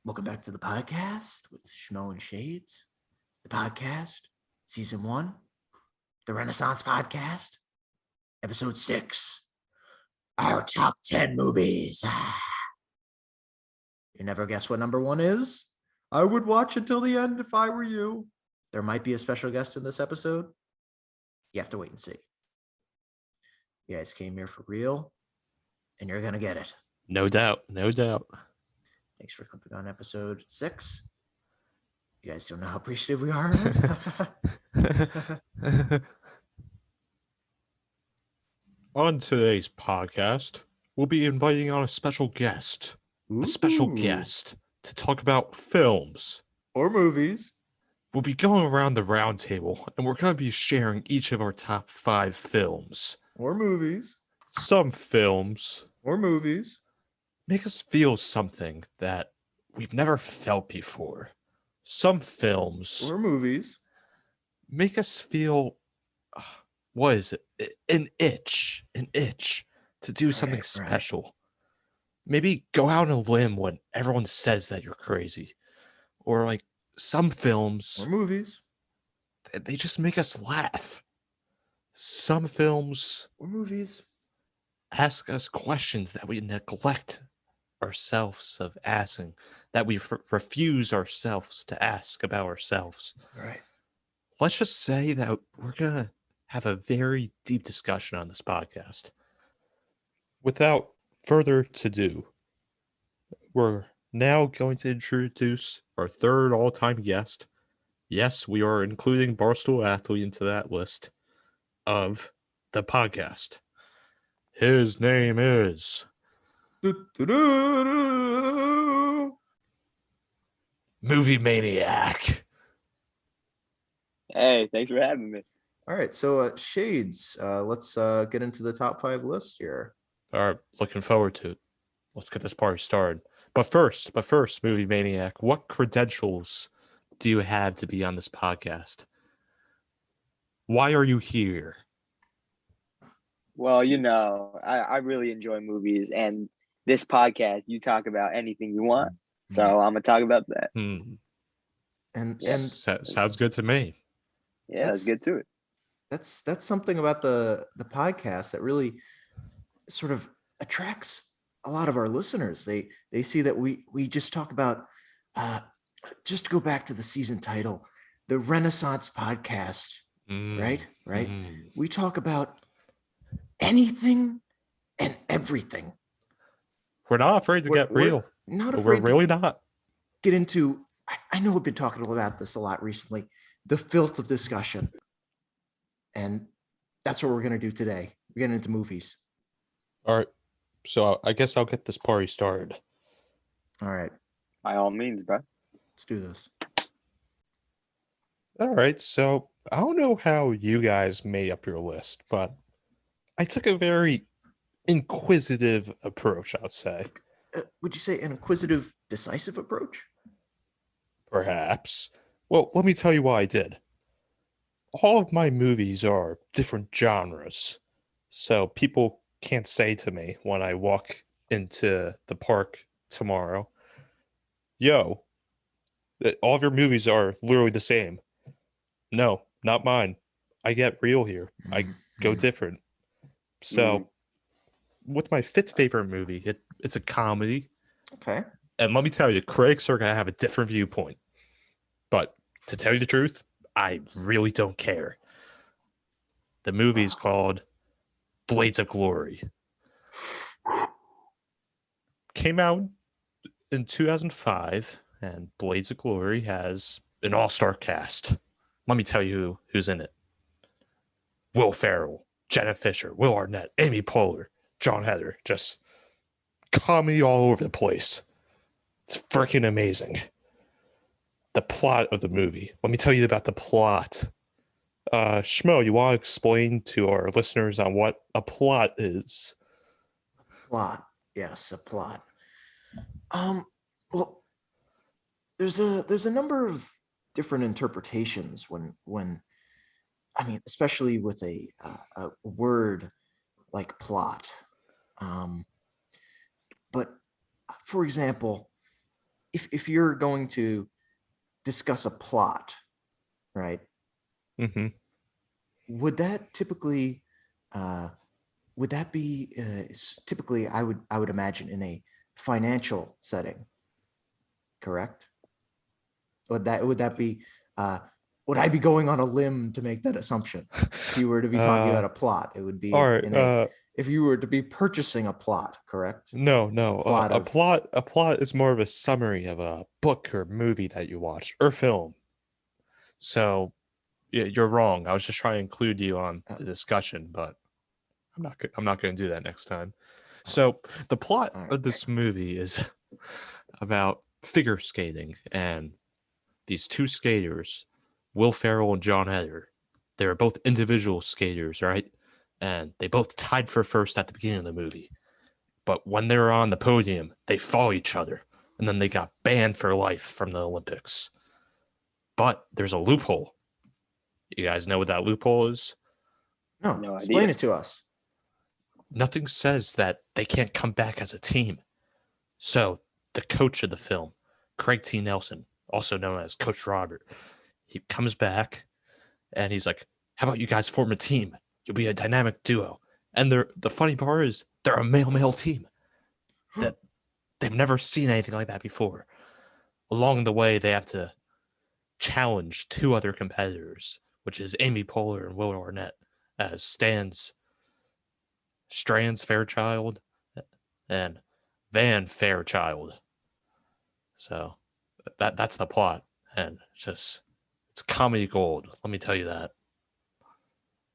Welcome back to the podcast with Schmoe and Shades. The podcast, season 1, the Renaissance podcast, episode 6, our top 10 movies. You never guess what number 1 is? I would watch it till the end if I were you. There might be a special guest in this episode. You have to wait and see. You guys came here for real, and you're going to get it. No doubt. No doubt. Thanks for clicking on episode 6. You guys don't know how appreciative we are. On today's podcast, we'll be inviting on a special guest. Ooh. A special guest to talk about films. Or movies. We'll be going around the round table, and we're going to be sharing each of our top 5 films. Or movies. Some films. Or movies. Make us feel something that we've never felt before. Some films. Or movies. Make us feel, what is it? An itch to do something special. Right. Maybe go out on a limb when everyone says that you're crazy. Or like some films. Or movies. They just make us laugh. Some films. Or movies. Ask us questions that we neglect ourselves of asking, that we refuse ourselves to ask about ourselves. Right. Let's just say that we're going to have a very deep discussion on this podcast. Without further ado, we're now going to introduce our third all-time guest. Yes, we are including Barstool Athlete into that list of the podcast. His name is Movie Maniac. Hey, thanks for having me. All right, so Shades, let's get into the top 5 list here. All right, looking forward to it. Let's get this party started. But first, Movie Maniac, what credentials do you have to be on this podcast? Why are you here? Well, I really enjoy movies, and this podcast, you talk about anything you want, so I'm gonna talk about that. And sounds good to me. Yeah, let's get to it. That's something about the podcast that really sort of attracts a lot of our listeners. They see that we just talk about just to go back to the season title, the Renaissance podcast, right? We talk about anything and everything. We're not afraid to get real. Not afraid. We're really not. Get into. I know we've been talking about this a lot recently. The filth of discussion, and that's what we're gonna do today. We're getting into movies. All right. So I guess I'll get this party started. All right. By all means, bro. Let's do this. All right. So I don't know how you guys made up your list, but I took a very inquisitive approach, I'd say. Would you say an inquisitive, decisive approach? Perhaps. Well, let me tell you why I did. All of my movies are different genres, so people can't say to me when I walk into the park tomorrow, yo, all of your movies are literally the same. No, not mine. I get real here. I go different. So with my 5th favorite movie, it's a comedy. Okay. And let me tell you, critics are going to have a different viewpoint. But to tell you the truth, I really don't care. The movie is called Blades of Glory. Came out in 2005, and Blades of Glory has an all-star cast. Let me tell you who's in it. Will Ferrell, Jenna Fisher, Will Arnett, Amy Poehler, John Heather. Just comedy all over the place. It's freaking amazing. The plot of the movie. Let me tell you about the plot. Schmoe, you want to explain to our listeners on what a plot is? Plot. Yes, a plot. Well, there's a number of different interpretations when I mean, especially with a word like plot. But for example, if you're going to discuss a plot, right? Mm-hmm. Would that typically would that be typically I would imagine in a financial setting, correct? Would that be would I be going on a limb to make that assumption? If you were to be talking about a plot, it would be All right. in a if you were to be purchasing a plot, correct? No. Plot A of plot is more of a summary of a book or movie that you watch or film. So yeah, you're wrong. I was just trying to include you on the discussion, but I'm not going to do that next time. So the plot all right. of this movie is about figure skating, and these two skaters, Will Ferrell and John Heder. They were both individual skaters, right? And they both tied for first at the beginning of the movie. But when they were on the podium, they fought each other, and then they got banned for life from the Olympics. But there's a loophole. You guys know what that loophole is? No, No explain idea. it to us. Nothing says that they can't come back as a team. So the coach of the film, Craig T. Nelson, also known as Coach Robert, he comes back and he's like, "How about you guys form a team? You'll be a dynamic duo." And the funny part is they're a male team that they've never seen anything like that before. Along the way, they have to challenge two other competitors, which is Amy Poehler and Will Arnett, as Strands Fairchild and Van Fairchild. So that's the plot, and it's comedy gold. Let me tell you that.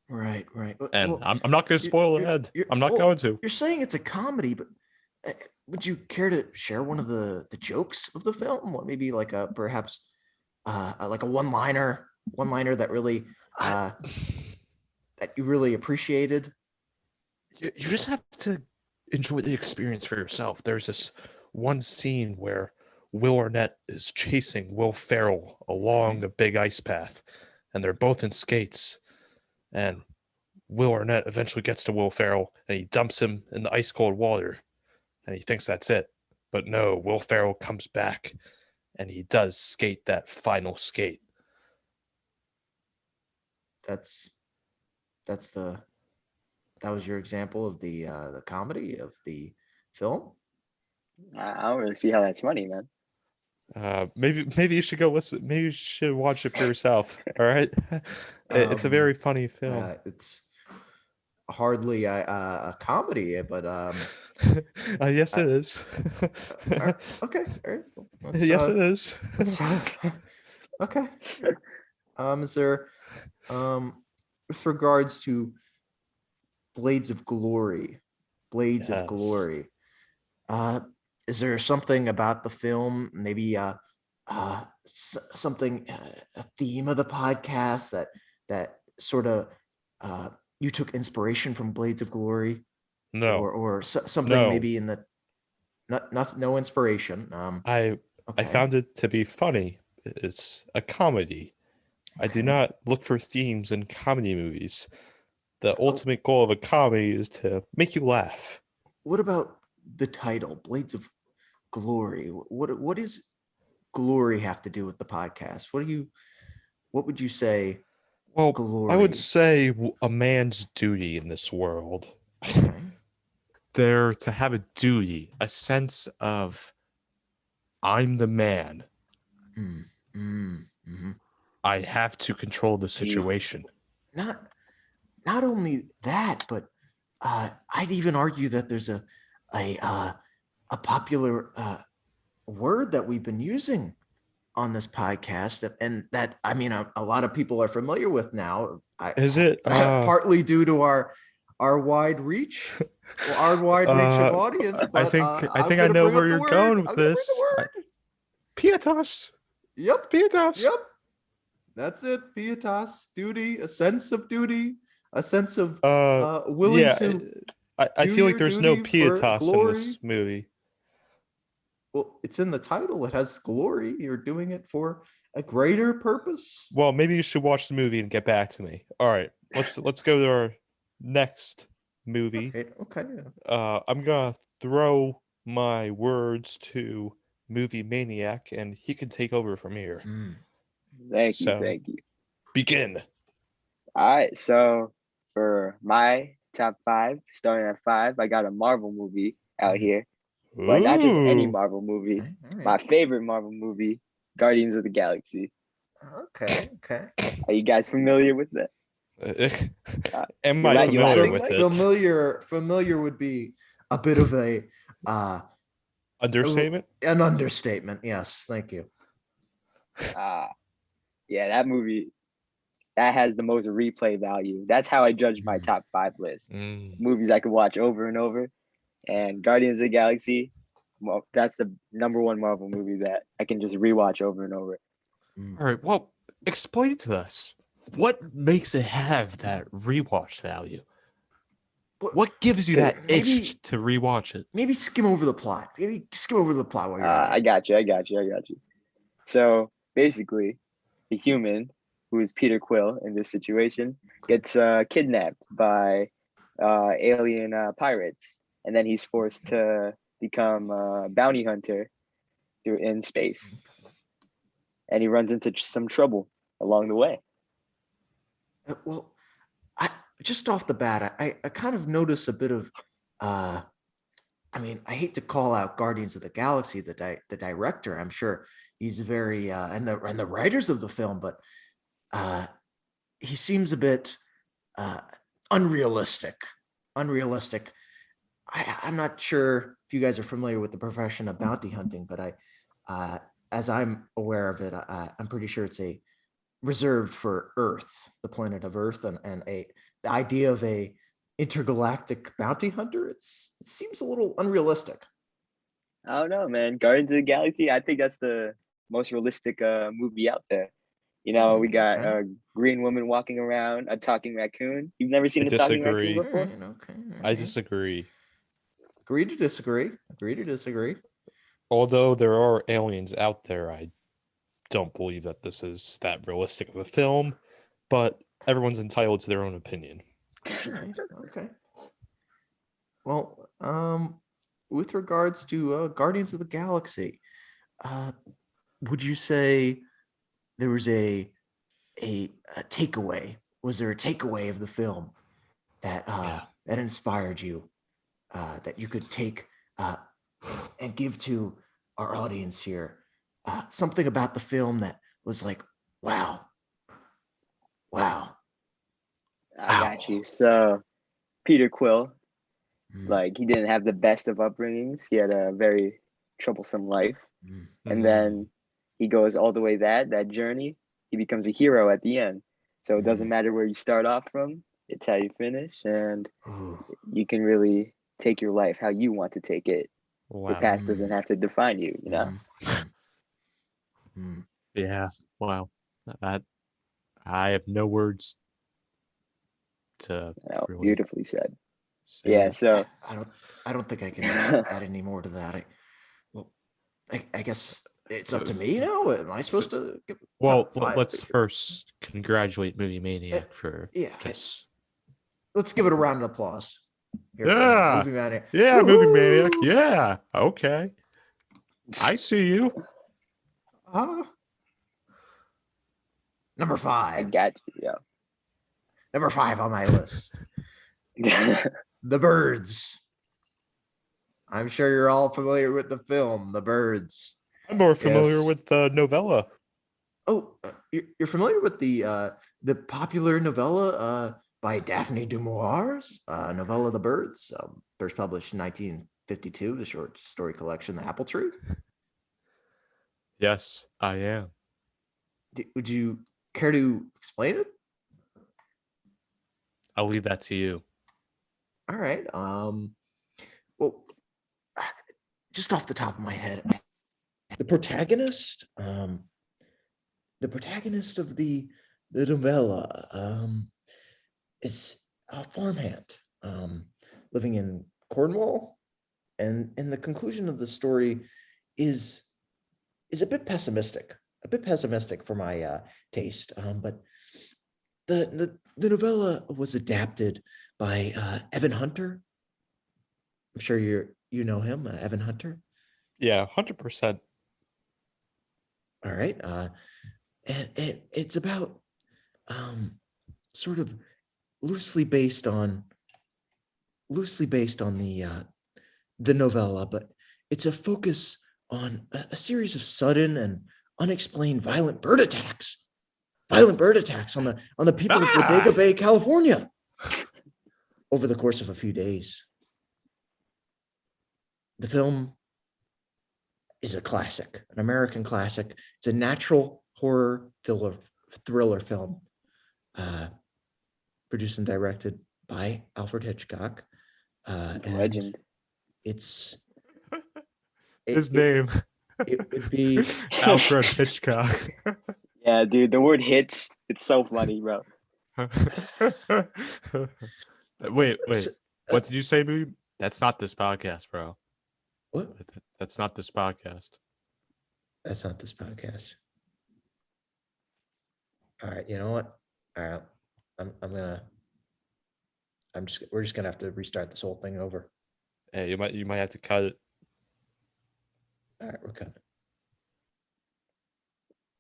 Right. And Well, I'm not going to spoil the end. I'm not going to. You're saying it's a comedy, but would you care to share one of the jokes of the film? Or maybe like a perhaps like a one-liner that really that you really appreciated? You just have to enjoy the experience for yourself. There's this one scene where Will Arnett is chasing Will Ferrell along a big ice path, and they're both in skates. And Will Arnett eventually gets to Will Ferrell, and he dumps him in the ice cold water, and he thinks that's it. But no, Will Ferrell comes back, and he does skate that final skate. That's the that was your example of the comedy of the film. I don't really see how that's funny, man. Maybe you should go listen. Maybe you should watch it for yourself. All right, it's a very funny film. It's hardly a comedy, but Yes, it is. okay, all right. Yes, it is. Okay. Is there with regards to Blades of Glory, Yes. is there something about the film, maybe something, a theme of the podcast that sort of you took inspiration from Blades of Glory, No, or something no. maybe in the no inspiration. I Okay. found it to be funny. It's a comedy. I do Okay. not look for themes in comedy movies. The Oh, ultimate goal of a comedy is to make you laugh. what about the title, Blades of Glory? What does glory have to do with the podcast? What would you say Well, I would glory? say a man's duty in this world. Okay. There to have a duty, a sense of I'm the man. Mm-hmm. I have to control the You situation. Not only that, but I'd even argue that there's a popular word that we've been using on this podcast, and that I mean a lot of people are familiar with now. Is it? Partly due to our wide reach, our wide reach of audience. I But think I'm I gonna know bring up where the you're word. going with I'm gonna bring this. the word. Pietas. Yep. Pietas. Yep. That's it. Pietas, duty, a sense of duty, a sense of willing Yeah. to I do feel like your there's no duty for pietas in glory. this movie. Well, it's in the title. It has glory. You're doing it for a greater purpose. Well, maybe you should watch the movie and get back to me. All right, let's go to our next movie. Okay. I'm gonna throw my words to movie maniac, and he can take over from here. Thank you, So- thank you. Begin. All right, so for my top 5, starting at 5, I got a Marvel movie out here, but not just any Ooh. Marvel movie. Okay, all My right. favorite Marvel movie, Guardians of the Galaxy. Okay. Are you guys familiar with that? Am you're I right, you're familiar laughing. with it? Familiar would be a bit of a Understatement? an understatement. Yes, thank you. Yeah, that movie, that has the most replay value. That's how I judge my top 5 list. Movies I could watch over and over. And Guardians of the Galaxy, well, that's the number 1 Marvel movie that I can just rewatch over and over. All right, well, explain to us what makes it have that rewatch value. What gives you that Maybe- itch to rewatch it? Maybe skim over the plot. While you're at I it. got you. So basically, the human, who is Peter Quill in this situation, gets kidnapped by alien pirates, and then he's forced to become a bounty hunter in space, and he runs into some trouble along the way. Well, I just off the bat, I kind of notice a bit of I mean, I hate to call out Guardians of the Galaxy, the director. I'm sure he's very and the writers of the film, but he seems a bit unrealistic. I'm not sure if you guys are familiar with the profession of bounty hunting, but as I'm aware of it, I'm pretty sure it's reserved for Earth, the planet of Earth, and the idea of a intergalactic bounty hunter. It seems a little unrealistic. I don't know, man. Guardians of the Galaxy, I think that's the most realistic movie out there. You know, we got Okay. a green woman walking around, a talking raccoon. You've never seen I a talking raccoon disagree. before? Okay. I disagree. Agree to disagree. Although there are aliens out there, I don't believe that this is that realistic of a film, but everyone's entitled to their own opinion. Okay. Well, with regards to Guardians of the Galaxy, would you say there was a takeaway? Was there a takeaway of the film that that inspired you, that you could take and give to our audience here? Something about the film that was like, wow. I got you. So, Peter Quill, Mm, like, he didn't have the best of upbringings. He had a very troublesome life. mm, And then he goes all the way that journey. He becomes a hero at the end. So it doesn't matter where you start off from, it's how you finish. And ooh, you can really take your life how you want to take it. Your Wow. past doesn't have to define you, you know? Yeah. Wow. I have no words to really Beautifully said. say. Yeah, so I don't think I can add any more to that. I guess it's up to me now. Am I supposed to give Well, top 5? let's first congratulate Movie Maniac for yeah, just let's give it a round of applause. Here, Yeah. Movie Maniac. Yeah, Movie Maniac. Woohoo! Yeah. Okay. I see you. Number I 5. got you. Number 5 on my list. Yeah. The Birds. I'm sure you're all familiar with the film, The Birds. I'm more familiar Yes. with the novella. Oh, you're familiar with the popular novella by Daphne du Maurier's novella The Birds, first published in 1952, the short story collection The Apple Tree. Yes, I am. Would you care to explain it? I'll leave that to you. All right. Well, just off the top of my head, the protagonist of the novella is a farmhand living in Cornwall, and the conclusion of the story is a bit pessimistic for my taste. But the novella was adapted by Evan Hunter. I'm sure you know him, Evan Hunter. Yeah, 100%. All right. And it's about sort of loosely based on the novella, but it's a focus on a series of sudden and unexplained violent bird attacks on the people of Bodega Bay, California, over the course of a few days. The film is a classic, an American classic. It's a natural horror thriller film, produced and directed by Alfred Hitchcock. Legend. It's His name. It would be Alfred Hitchcock. Yeah, dude, the word hitch, it's so funny, bro. Wait. What did you say, Boo? That's not this podcast, bro. What? That's not this podcast. That's not this podcast. All right, you know what? All right, we're just gonna have to restart this whole thing over. Hey, you might have to cut it. All right, we're cutting.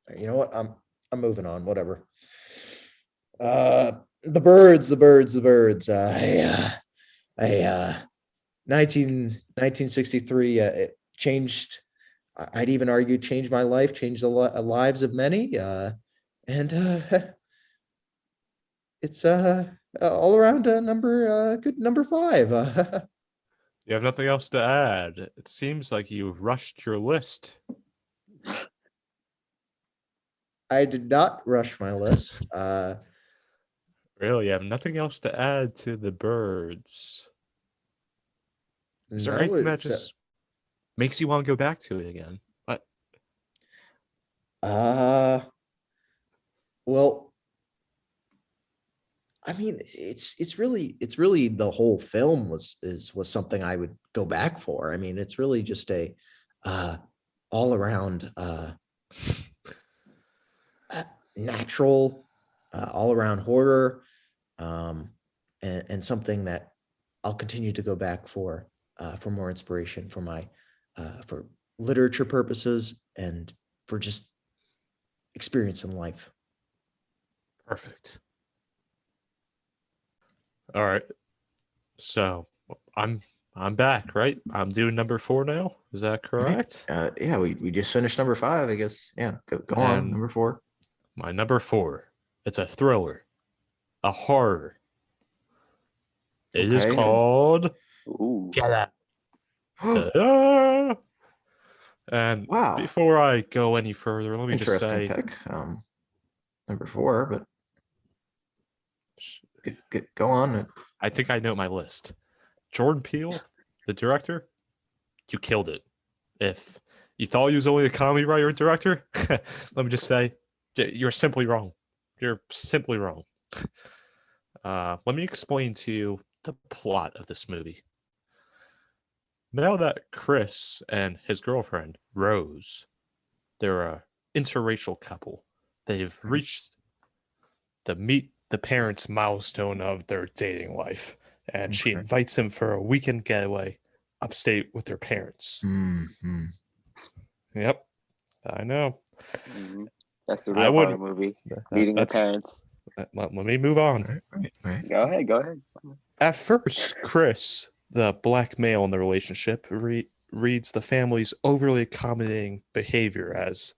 All right, you know what? I'm moving on. Whatever. The birds. 1963. It changed. I'd even argue changed my life, changed the lives of many. And it's all around good number 5. You have nothing else to add. It seems like you rushed your list. I did not rush my list. Really, you have nothing else to add to the birds. Is there No, anything that it's, just makes you want to go back to it again? What? Well, I mean, it's really the whole film was something I would go back for. I mean, it's really just a all around natural, all around horror, and something that I'll continue to go back for more inspiration for my for literature purposes and for just experience in life. Perfect. All right. So I'm back, right? I'm doing number 4 now. Is that correct? Yeah, we just finished number 5, I guess. Yeah, go on. Number 4. My number 4. It's a thriller, a horror. It is called Ooh. And wow. Before I go any further, let me just say, pick. Number 4, but go on. I think I know my list. Jordan Peele, the director, you killed it. If you thought he was only a comedy writer and director, let me just say, you're simply wrong. You're simply wrong. Let me explain to you the plot of this movie. Now that Chris and his girlfriend, Rose, they're a interracial couple. They've reached the meet the parents' milestone of their dating life, and she invites him for a weekend getaway upstate with their parents. Mm-hmm. Yep, I know. Mm-hmm. That's the real horror movie. Meeting the parents. Let me move on. Right. Go ahead. At first, Chris, the black male in the relationship, reads the family's overly accommodating behavior as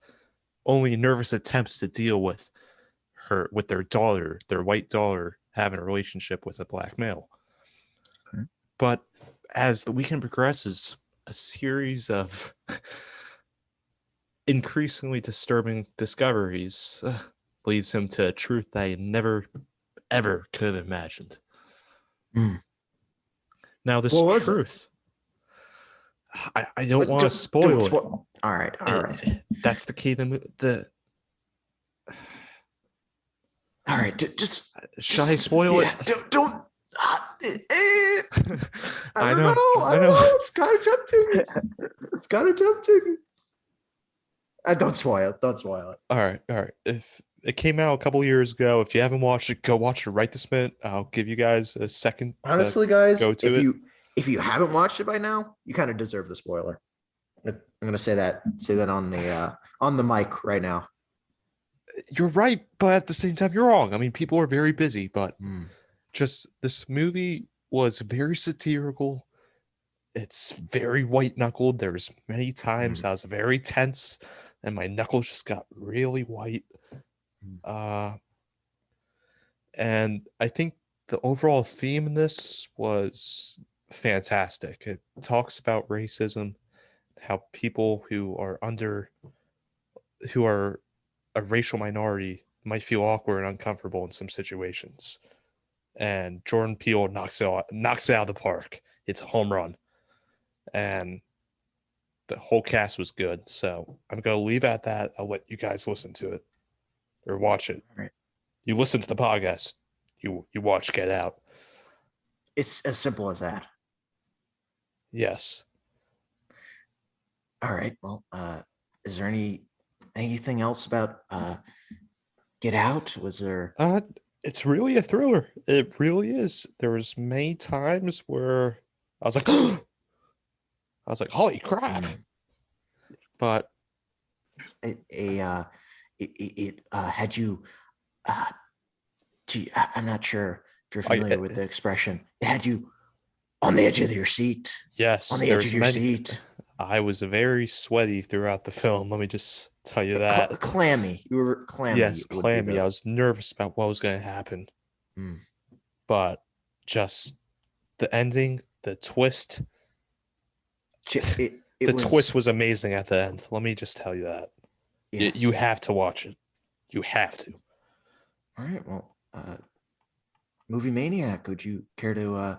only nervous attempts to deal with their daughter, their white daughter, having a relationship with a black male. Okay. But as the weekend progresses, a series of increasingly disturbing discoveries leads him to a truth that he never, ever could have imagined. Mm. Now, this truth, I don't want to spoil it. All right. That's the key. All right, should I spoil it? Don't. I know. It's kind of tempting. Don't spoil it. All right. If it came out a couple years ago, if you haven't watched it, go watch it right this minute. I'll give you guys a second. Honestly, guys, if you haven't watched it by now, you kind of deserve the spoiler. I'm gonna say that on the mic right now. You're right, but at the same time, you're wrong. I mean, people are very busy, but just this movie was very satirical. It's very white knuckled. There's many times I was very tense, and my knuckles just got really white. And I think the overall theme in this was fantastic. It talks about racism, how people who are a racial minority might feel awkward and uncomfortable in some situations. And Jordan Peele knocks it out of the park. It's a home run. And the whole cast was good. So I'm going to leave at that. I'll let you guys listen to it or watch it. All right. You listen to the podcast. You watch Get Out. It's as simple as that. Yes. All right. Well, is there anything else about Get Out? Was there? It's really a thriller. It really is. There was many times where I was like, holy crap. But it had you I'm not sure if you're familiar with the expression. It had you on the edge of your seat. Yes, on the edge of your seat. I was very sweaty throughout the film. Let me just tell you that. Clammy. You were clammy. Yes, clammy. I was nervous about what was going to happen. But just the ending, the twist. Twist was amazing at the end. Let me just tell you that. Yes. You have to watch it. You have to. All right. Well, Movie Maniac, would you care to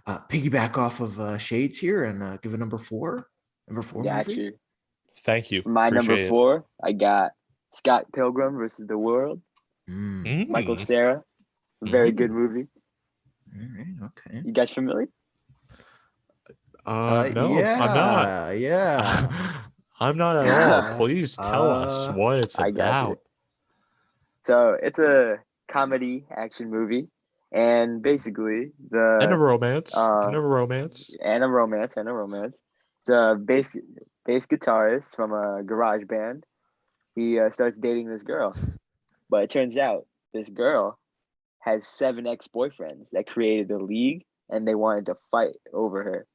piggyback off of Shades here and give a number 4? Number 4 movie? Thank you. For my number 4, I got Scott Pilgrim versus the World. Michael Cera. Very good movie. All right. Okay. You guys familiar? No, yeah, I'm not. Yeah. I'm not at all. Please tell us what it's about. So it's a comedy action movie, and basically and a romance. And a romance. The bass guitarist from a garage band. He starts dating this girl, but it turns out this girl has 7 ex-boyfriends that created a league, and they wanted to fight over her.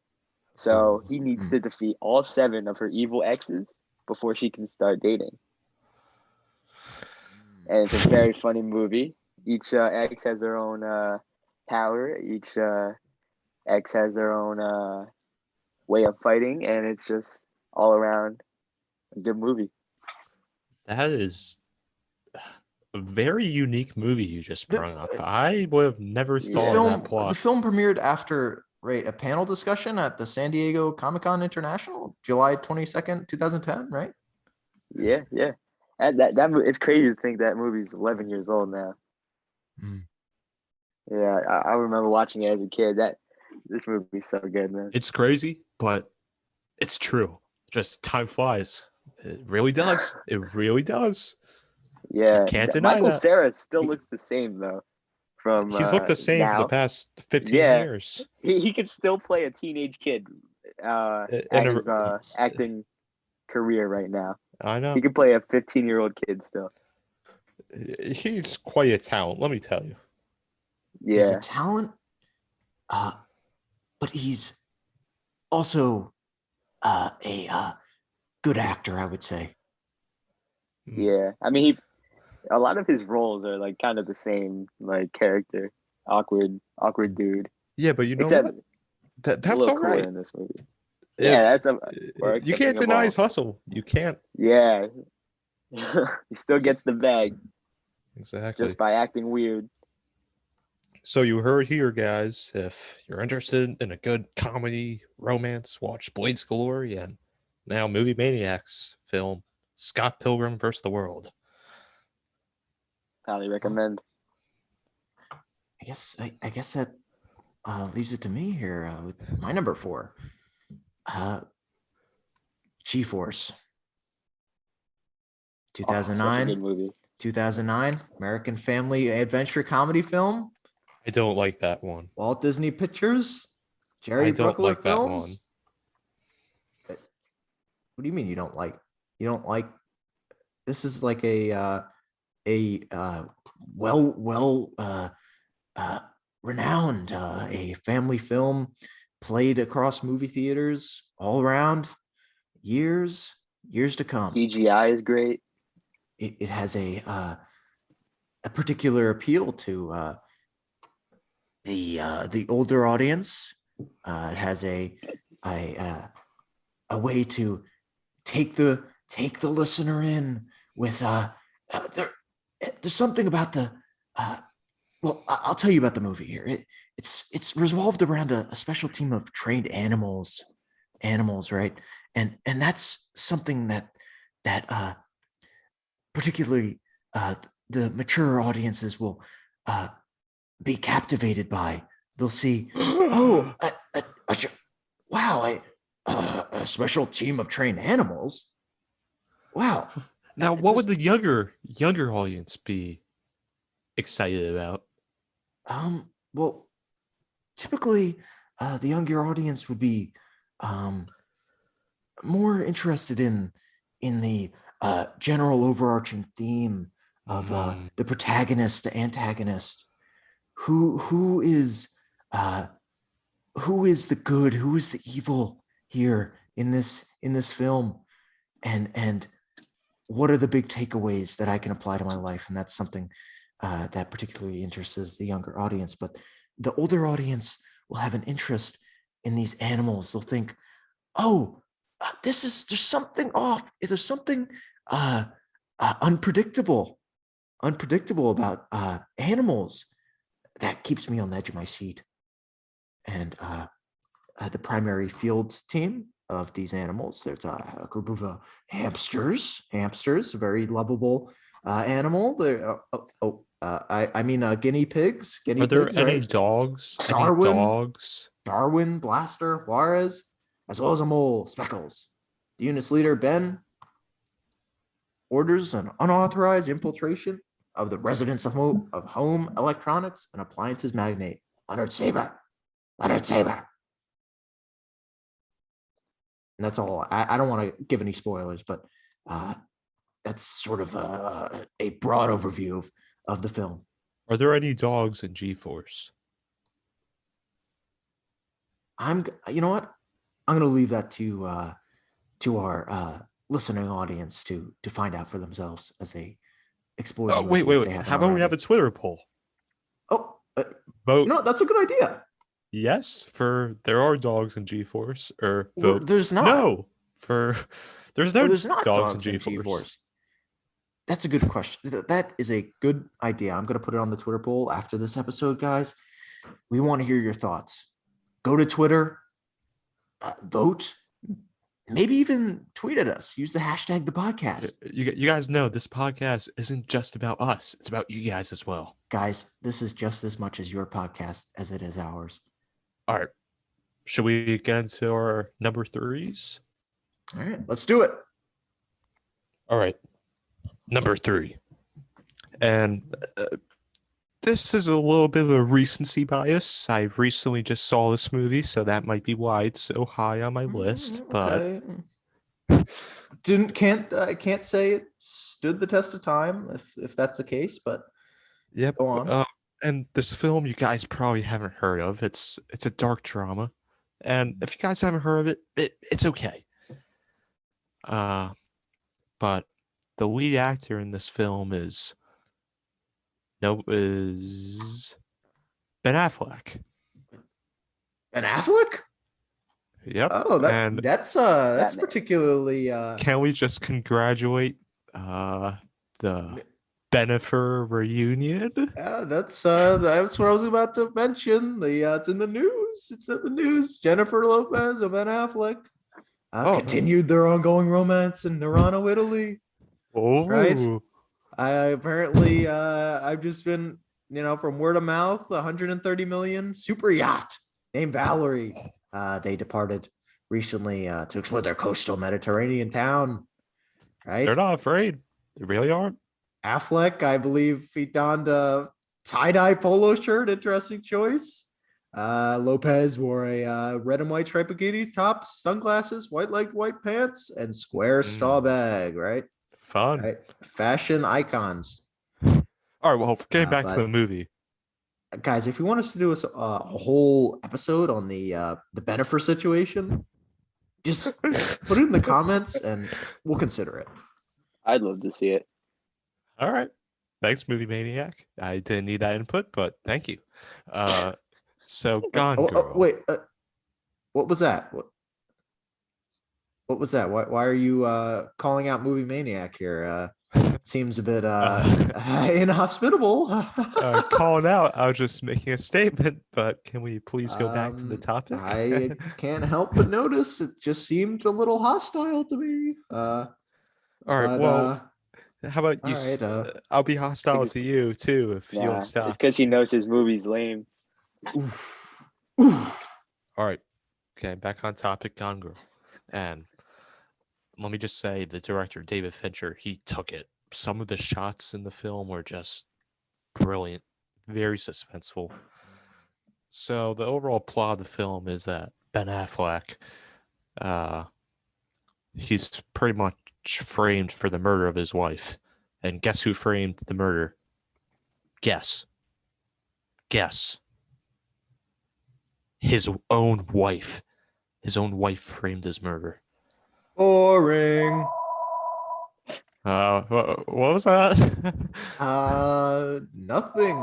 So he needs to defeat all 7 of her evil exes before she can start dating. And it's a very funny movie. Each ex has their own power. Each ex has their own way of fighting, and it's just all around a good movie. That is a very unique movie you just brought up. I would have never thought of that plot. The film premiered after a panel discussion at the San Diego Comic-Con International, July 22nd, 2010, right? Yeah. That it's crazy to think that movie's 11 years old now. Yeah, I remember watching it as a kid. This movie's so good, man. It's crazy, but it's true. Just time flies. It really does. It really does. Yeah, can't deny Michael that. Cera still looks the same though. He's looked the same now. for the past 15 years. He could still play a teenage kid at his acting career right now. I know. He could play a 15-year-old kid still. He's quite a talent, let me tell you. Yeah. He's a talent, but he's also a good actor, I would say. Yeah. I mean, a lot of his roles are like kind of the same like character. Awkward dude. Yeah, but you know what? That's all right in this movie. That's you can't deny his hustle. You can't. Yeah. He still gets the bag. Exactly. Just by acting weird. So you heard here, guys. If you're interested in a good comedy romance, watch Blades Glory and now Movie Maniacs film Scott Pilgrim vs. the World. Highly recommend. I guess that leaves it to me here with my number 4. G-Force. 2009. Such a good movie. 2009 American family adventure comedy film. I don't like that one. Walt Disney Pictures. Jerry I don't Bruckheimer like Films. That What do you mean you don't like? You don't like? This is like a well uh, renowned a family film played across movie theaters all around years to come. CGI is great. It has a particular appeal to the older audience. It has a way to take the listener in with there's something about the well, I'll tell you about the movie here. It's revolved around a special team of trained animals, right? And that's something that particularly the mature audiences will be captivated by. They'll see, oh, wow, a special team of trained animals. Wow. Now, what would the younger audience be excited about? Well, typically, the younger audience would be more interested in the general overarching theme of the protagonist, the antagonist, who is the good, who is the evil here in this film, and what are the big takeaways that I can apply to my life? And that's something that particularly interests the younger audience. But the older audience will have an interest in these animals. They'll think, oh, there's something off. There's something unpredictable about animals that keeps me on the edge of my seat. And the primary field team of these animals, there's a group of hamsters, a very lovable animal. I mean guinea pigs. Are there Pigs, any right? dogs? Darwin, Blaster, Juarez, as well as a mole, Speckles. The unit's leader, Ben, orders an unauthorized infiltration of the residents of home electronics and appliances magnate, Leonard Saber. And that's all. I don't want to give any spoilers, but that's sort of a broad overview of the film. Are there any dogs in G-Force? You know what? I'm going to leave that to our listening audience to find out for themselves as they explore. Oh, wait. How about we have a Twitter poll? Oh, vote. No, that's a good idea. Yes, there are dogs in G-Force, or vote. There's not. No, there's not dogs in G-Force. G-Force. That's a good question. That is a good idea. I'm going to put it on the Twitter poll after this episode, guys. We want to hear your thoughts. Go to Twitter, vote, maybe even tweet at us. Use the hashtag the podcast. You guys know this podcast isn't just about us. It's about you guys as well. Guys, this is just as much as your podcast as it is ours. All right. Should we get into our number threes? All right, let's do it. All right. Number 3. And this is a little bit of a recency bias. I recently just saw this movie, so that might be why it's so high on my list. Okay. But can't say it stood the test of time if that's the case, but yep. Go on. And this film you guys probably haven't heard of. It's a dark drama, and if you guys haven't heard of it's okay. But the lead actor in this film is Ben Affleck. Ben Affleck? Yep. Oh, that's particularly. Can we just congratulate the Bennifer reunion? Yeah, that's what I was about to mention. It's in the news. It's in the news. Jennifer Lopez and Ben Affleck continued their ongoing romance in Nerano, Italy. Oh, right. I've just been, from word of mouth, 130 million super yacht named Valerie. They departed recently to explore their coastal Mediterranean town. Right? They're not afraid. They really aren't. Affleck, I believe he donned a tie-dye polo shirt. Interesting choice. Lopez wore a red and white striped bikini top, sunglasses, white leg, white pants, and square straw bag. Right, Fun. right. Fashion icons. All right, well, getting back to the But movie. guys, if you want us to do a whole episode on the Bennifer situation, just put it in the comments and we'll consider it. I'd love to see it. All right. Thanks, Movie Maniac. I didn't need that input, but thank you. So Gone Girl. Wait, what was that? What was that? Why are you calling out Movie Maniac here? Seems a bit inhospitable. Calling out. I was just making a statement, but can we please go back to the topic? I can't help but notice it just seemed a little hostile to me. All right. Well, how about you? Right, I'll be hostile to you too if you don't stop. It's because he knows his movie's lame. Oof. All right. Okay, back on topic, Gone Girl. And let me just say, the director, David Fincher, he took it. Some of the shots in the film were just brilliant, very suspenseful. So the overall plot of the film is that Ben Affleck, he's pretty much framed for the murder of his wife. And guess who framed the murder? Guess. His own wife. His own wife framed his murder. Boring. What was that? Nothing.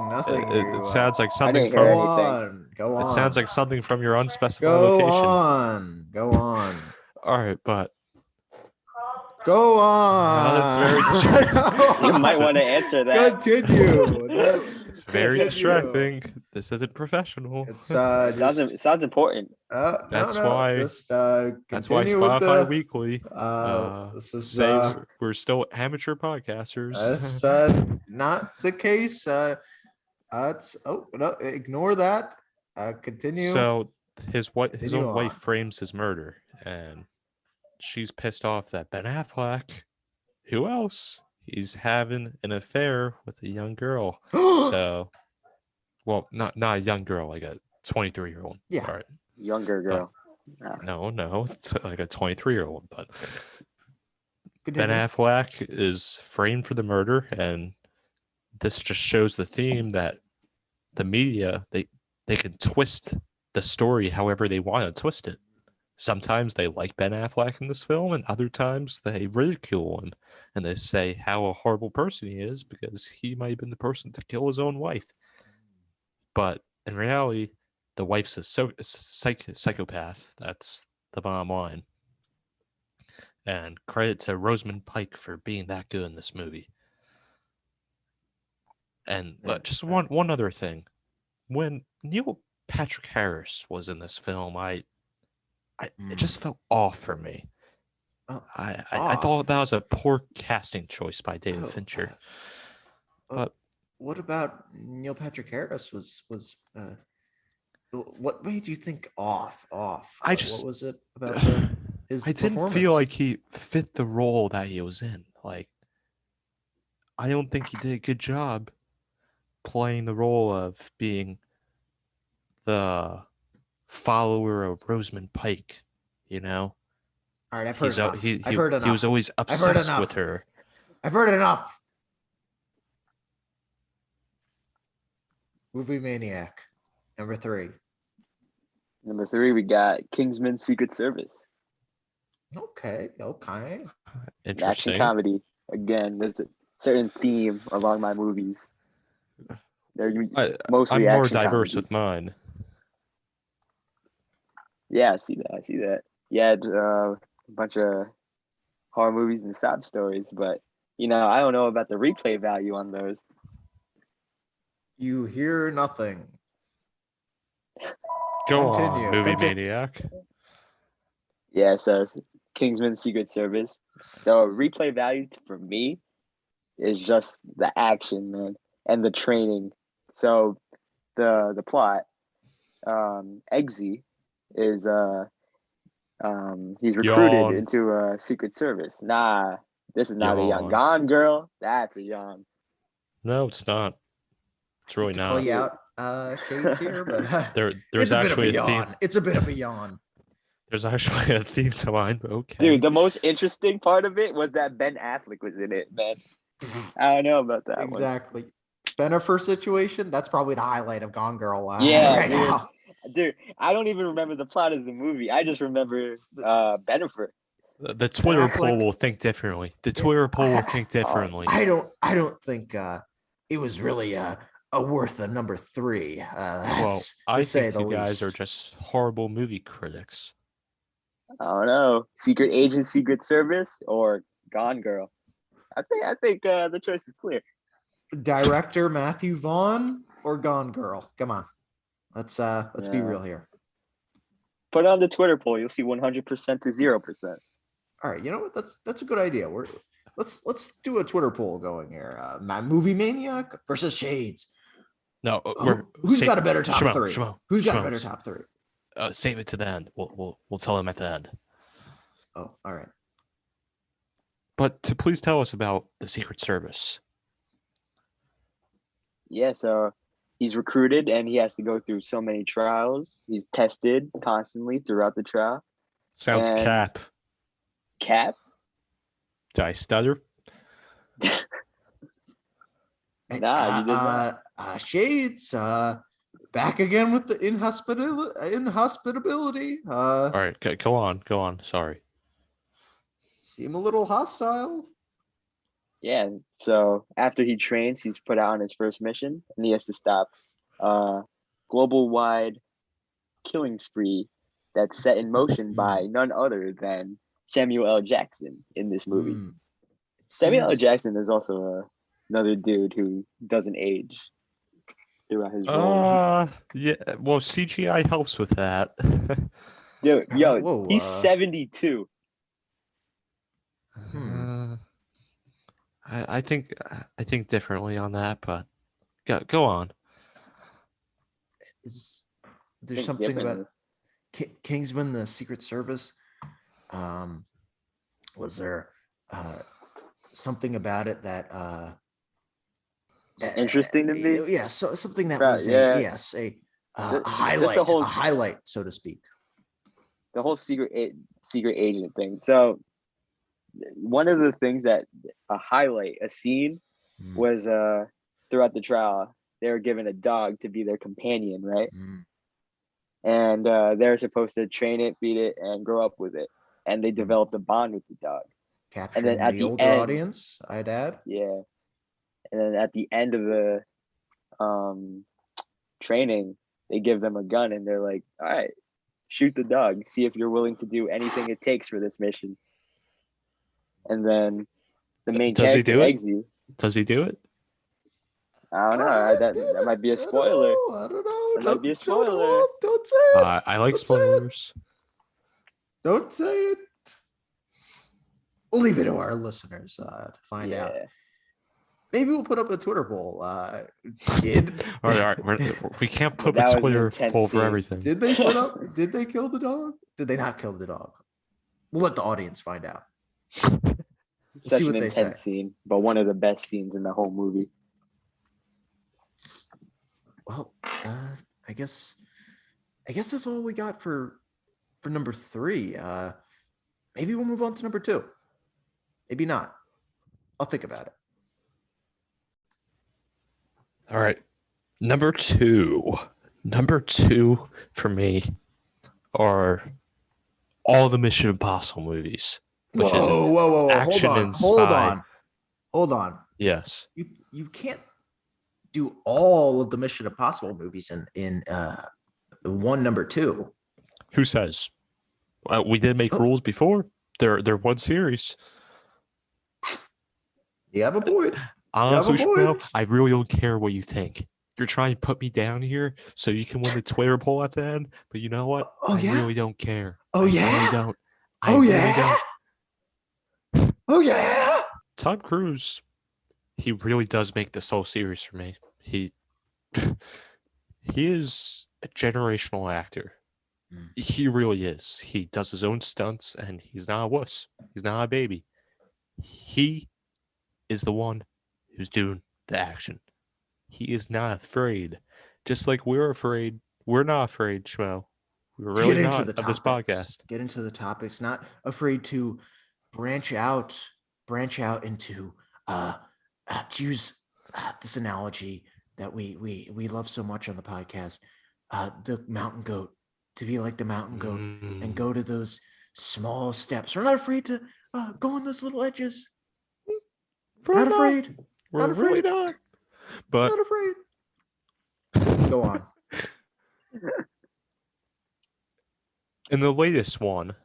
It sounds like something didn't hear from. anything. Go on. It sounds like something from your unspecified Go location. Go on. All right, but go on. that's very distracting. You might want to answer that. Continue. It's very distracting. This isn't professional. It's It sounds important. That's why. Just That's why continue with Spotify Weekly this is say we're still amateur podcasters. that's not the case. It's no, ignore that. Continue. So his own wife on. frames his murder, and she's pissed off that Ben Affleck, who else? He's having an affair with a young girl. So, well, not a young girl, like a 23-year-old. Yeah. All right. Younger girl. No, it's like a 23-year-old. But Continue. Ben Affleck is framed for the murder, and this just shows the theme that the media, they can twist the story however they want to twist it. Sometimes they like Ben Affleck in this film, and other times they ridicule him, and they say how a horrible person he is because he might have been the person to kill his own wife. But in reality, the wife's a psychopath. That's the bottom line. And credit to Rosamund Pike for being that good in this movie. And just one other thing. When Neil Patrick Harris was in this film, it just felt off for me. I thought that was a poor casting choice by David Fincher. But what about Neil Patrick Harris? Was what made you think off? What was it about his? I didn't feel like he fit the role that he was in. Like, I don't think he did a good job playing the role of being the follower of Rosamund Pike, you know? All right, I've heard enough. I've heard enough. He was always obsessed with her. I've heard enough. Movie Maniac, number 3. Number 3, we got Kingsman: Secret Service. Okay. Interesting. Action comedy. Again, there's a certain theme along my movies. They're mostly I'm more action diverse comedies. with mine. Yeah, I see that. Yeah, a bunch of horror movies and sob stories, but I don't know about the replay value on those. You hear nothing. Go on, Movie Maniac. Yeah, so Kingsman: Secret Service. The replay value for me is just the action, man, and the training. So the plot, Eggsy is he's recruited into a Secret Service. Nah, this is not a young Gone Girl. That's a young. No, it's not. It's really not. Call you out. shades here, but There's it's a bit of a actually a theme. yawn. It's a bit of a yawn. There's actually a theme to mine. Okay. Dude, the most interesting part of it was that Ben Affleck was in it, man. I don't know about that one. Exactly. Bennifer situation. That's probably the highlight of Gone Girl. Yeah, right dude. now. Dude, I don't even remember the plot of the movie. I just remember Bennifer. The Twitter poll Affleck- will think differently. The Twitter poll will think differently. I don't think it was really a worth a number 3. Well, That's I to say think the you guys least. are just horrible movie critics. I don't know. Secret Agent, Secret Service, or Gone Girl. I think the choice is clear. Director Matthew Vaughn or Gone Girl. Come on. Let's be real here. Put on the Twitter poll. You'll see 100% to 0%. All right, you know what? That's a good idea. Let's do a Twitter poll going here. Movie Maniac versus Shades. No, Who's got a better top Schmoe, 3? Schmoe, Who's got a Schmoes. better top 3? Save it to the end. We'll tell them at the end. Oh, all right. But to please tell us about the Secret Service. Yeah, so he's recruited and he has to go through so many trials. He's tested constantly throughout the trial. Sounds And- cap. Cap? Did I stutter? Nah, you did not. Shades. Back again with the inhospitability. All right, go on. Sorry. Seem a little hostile. Yeah, so after he trains, he's put out on his first mission and he has to stop global wide killing spree that's set in motion by none other than Samuel L. Jackson in this movie. Mm. Samuel L. Jackson is also another dude who doesn't age throughout his role. Yeah. Well, CGI helps with that. Yo, he's 72. I think differently on that, but go on. Is there's Think something differently. about Kingsman, the Secret Service? Was there something about it that It's interesting to me. Yeah, so something that Right, was yeah. a highlight, the whole- a highlight, so to speak. The whole secret agent thing. So one of the things that a scene Mm, was throughout the trial, they were given a dog to be their companion, right? mm, And they're supposed to train it, feed it, and grow up with it. And they developed a bond with the dog. capturing at the the older end- audience, I'd add. Yeah. And then at the end of the training, they give them a gun and they're like, all right, shoot the dog. See if you're willing to do anything it takes for this mission. And then the main Does he character, do it? Eggsy, Does he do it? I don't know. That might be a spoiler. I don't know. That might be a Don't it spoiler. off. Don't say it. I like Don't say it. spoilers. Don't say it. We'll leave it to our listeners to find out. Yeah. Maybe we'll put up a Twitter poll. Did All right. We can't put That was a an Twitter intense poll for scene. everything. did they put up? Did they kill the dog? Did they not kill the dog? We'll let the audience find out. Such see what an they intense say. scene, but one of the best scenes in the whole movie. Well, I guess that's all we got for number 3. Maybe we'll move on to number 2. Maybe not. I'll think about it. All right. Number two for me are all the Mission Impossible movies. Which is Whoa. action Hold on. and Hold spy. on. Hold on. Yes. You can't do all of the Mission Impossible movies in one number 2. Who says? We did make rules before. They're one series. You have a point. Honestly, point. Schmoe, I really don't care what you think. You're trying to put me down here so you can win the Twitter poll at the end. But you know what? Oh, I yeah? really don't care. Oh, I yeah? really don't. I Oh really yeah. don't. Oh yeah. Tom Cruise, he really does make this whole series for me. He is a generational actor. Mm. He really is. He does his own stunts and he's not a wuss. He's not a baby. He is the one who's doing the action. He is not afraid Just like we're afraid, we're not afraid, Schmoe. We're To really get into not the of this topics. podcast. Get into the topics. Not afraid to branch out. Branch out into to use this analogy that we love so much on the podcast. The mountain goat, to be like the mountain goat and go to those small steps. We're not afraid to go on those little edges. We're Not afraid. We're Not really afraid. not. But Not afraid. Go on. in the latest one,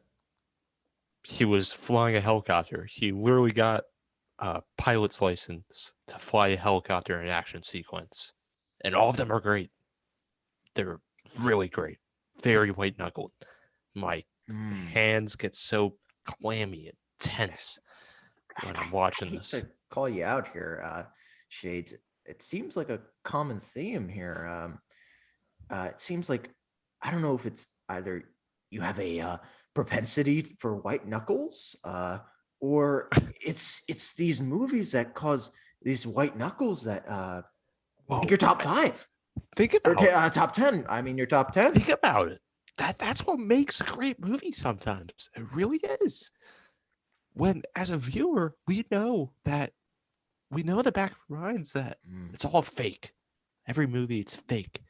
he was flying a helicopter. He literally got a pilot's license to fly a helicopter in an action sequence. And all of them are great. They're really great. Very white knuckled. My hands get so clammy and tense when I'm watching I hate this. to call you out here, Shades. It seems like a common theme here. It seems like, I don't know if it's either you have a propensity for white knuckles, or it's these movies that cause these white knuckles that your top 5. Think Or about it. top 10. I mean, your top 10. Think about it. That's what makes a great movie sometimes. It really is. When, as a viewer, we know in the back of our minds that it's all fake. Every movie, it's fake.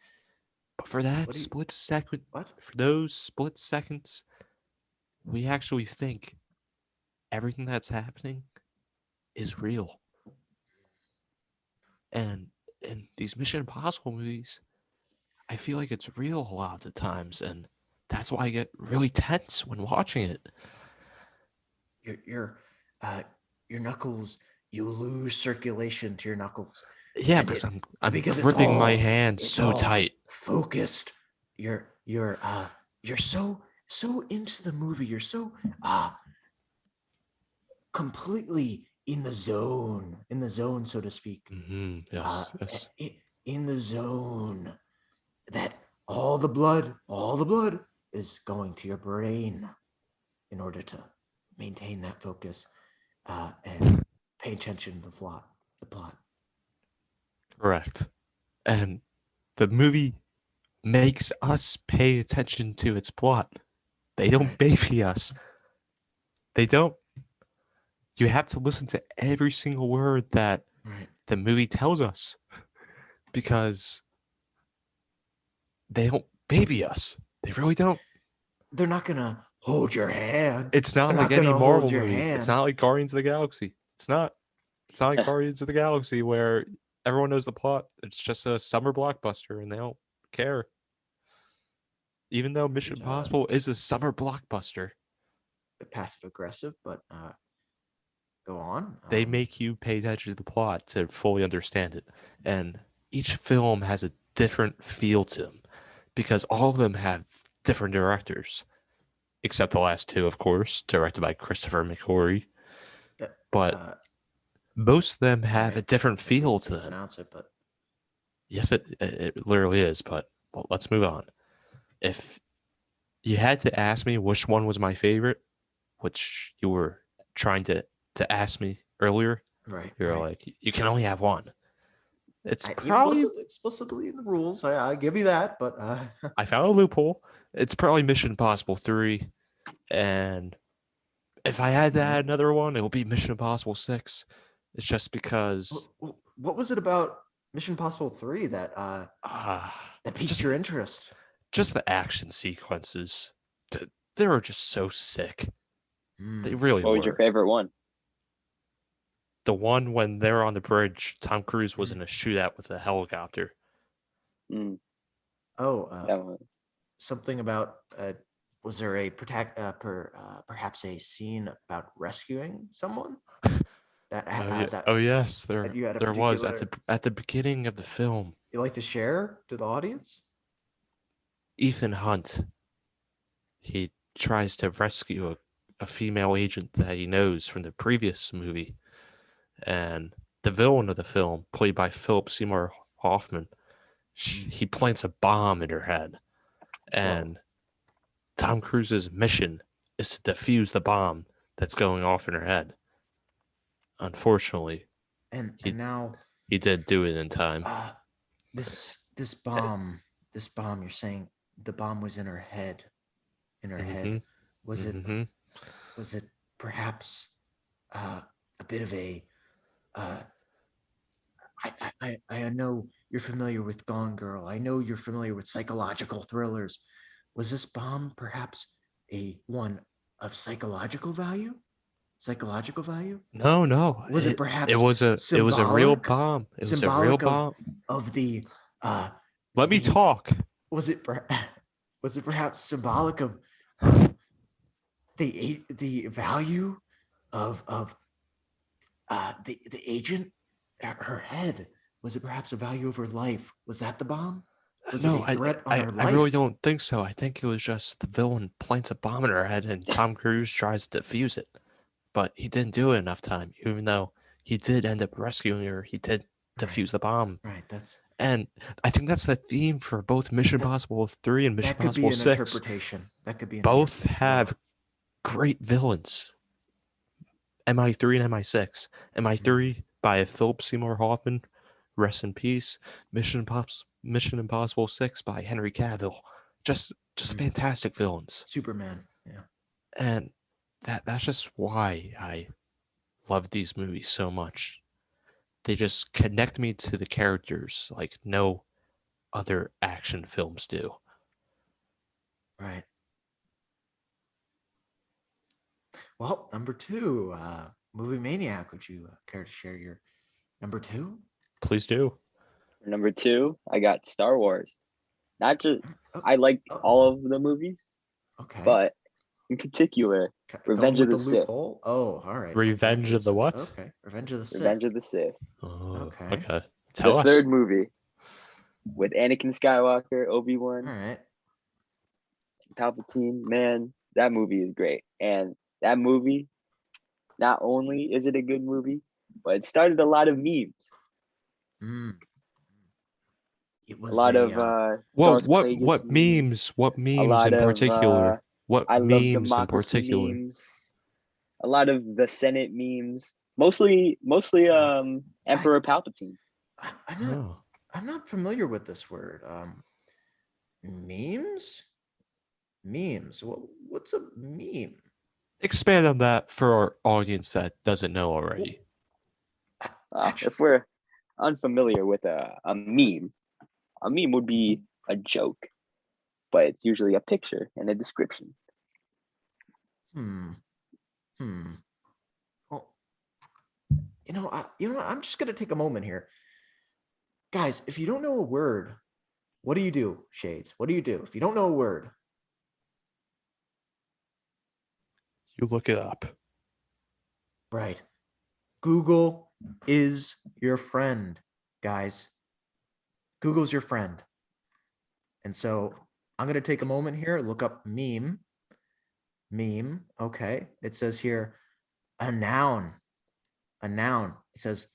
But for that split second, for those split seconds, we actually think everything that's happening is real. And in these Mission Impossible movies, I feel like it's real a lot of the times, and that's why I get really tense when watching it. Your knuckles, you lose circulation to your knuckles. Yeah, because I'm gripping my hand so tight. Focused. You're so into the movie. You're so completely in the zone, so to speak. Yes. In the zone that all the blood is going to your brain in order to maintain that focus and pay attention to the plot. Correct. And the movie makes us pay attention to its plot. They don't baby us. They don't. You have to listen to every single word that the movie tells us, because they don't baby us. They really don't. They're not gonna hold your hand. It's not like any Marvel movie. It's not like Guardians of the Galaxy. It's not like Guardians of the Galaxy where everyone knows the plot. It's just a summer blockbuster and they don't care. Even though Mission Impossible is a summer blockbuster. Passive aggressive, but go on. They make you pay attention to the plot to fully understand it. And each film has a different feel to them because all of them have different directors. Except the last two, of course, directed by Christopher McQuarrie. But most of them have a different feel to them. Announce it, but yes, it literally is. But let's move on. If you had to ask me which one was my favorite, which you were trying to ask me earlier, you're like, you can only have one. It's probably explicitly in the rules. I give you that, but I found a loophole. It's probably Mission Impossible 3, and if I had to add another one, it will be Mission Impossible 6. It's just because. What was it about Mission Impossible 3 that piqued your interest? Just the action sequences. They were just so sick. They really were. What was your favorite one? The one when they were on the bridge, Tom Cruise was in a shootout with a helicopter. Something about was there a perhaps a scene about rescuing someone? Yes, there was at the beginning of the film. You like to share to the audience? Ethan Hunt, he tries to rescue a female agent that he knows from the previous movie. And the villain of the film, played by Philip Seymour Hoffman, he plants a bomb in her head. And Tom Cruise's mission is to defuse the bomb that's going off in her head. Unfortunately, and now he didn't do it in time. This this bomb, you're saying the bomb was in her head. In her head. Was it perhaps a bit of a I know you're familiar with Gone Girl. I know you're familiar with psychological thrillers. Was this bomb perhaps a one of psychological value? Psychological value? No. Was it It perhaps was a real symbolic? bomb. It was a real Symbolic bomb. of the Let me the talk. was it was it perhaps symbolic of the value of the agent, her head? Was it perhaps a value of her life? Was that the bomb? Was No, it a threat on her I life? really don't think so. I think it was just the villain plants a bomb in her head and Tom Cruise tries to defuse it. But he didn't do it enough time, even though he did end up rescuing her. He did defuse the bomb. Right. That's And I think that's the theme for both Mission Impossible 3 and Mission that could be Impossible an 6. interpretation. That could be an Both interpretation. have great villains. MI3 and MI6. MI3 by Philip Seymour Hoffman, rest in peace. Mission Impossible 6 by Henry Cavill. Just fantastic villains. Superman. Yeah. And that's just why I love these movies so much. They just connect me to the characters like no other action films do. Right. Well, number 2, Movie Maniac. Would you care to share your number 2? Please do. Number 2, I got Star Wars. Not just I like all of the movies, okay, but in particular, Revenge of the Sith. Loophole? Oh, all right. Revenge of the what? Okay, Revenge of the Sith. Revenge of the Sith. Oh, Okay. Tell us. The third movie with Anakin Skywalker, Obi-Wan, All right. Palpatine. Man, that movie is great. And that movie, not only is it a good movie, but it started a lot of memes. It was a lot of what Plagueis memes? What a memes lot in of, particular? What I love memes in democracy particular? memes. A lot of the Senate memes. Mostly Emperor Palpatine. I'm not familiar with this word. Memes? Memes. What's a meme? Expand on that for our audience that doesn't know already. If we're unfamiliar with a meme would be a joke, but it's usually a picture and a description. Well, I'm just gonna take a moment here, guys. If you don't know a word, what do you do, Shades? What do you do if you don't know a word? You look it up. Right. Google is your friend, guys. Google's your friend. And so I'm going to take a moment here, look up meme. Meme. Okay. It says here a noun. A noun. It says,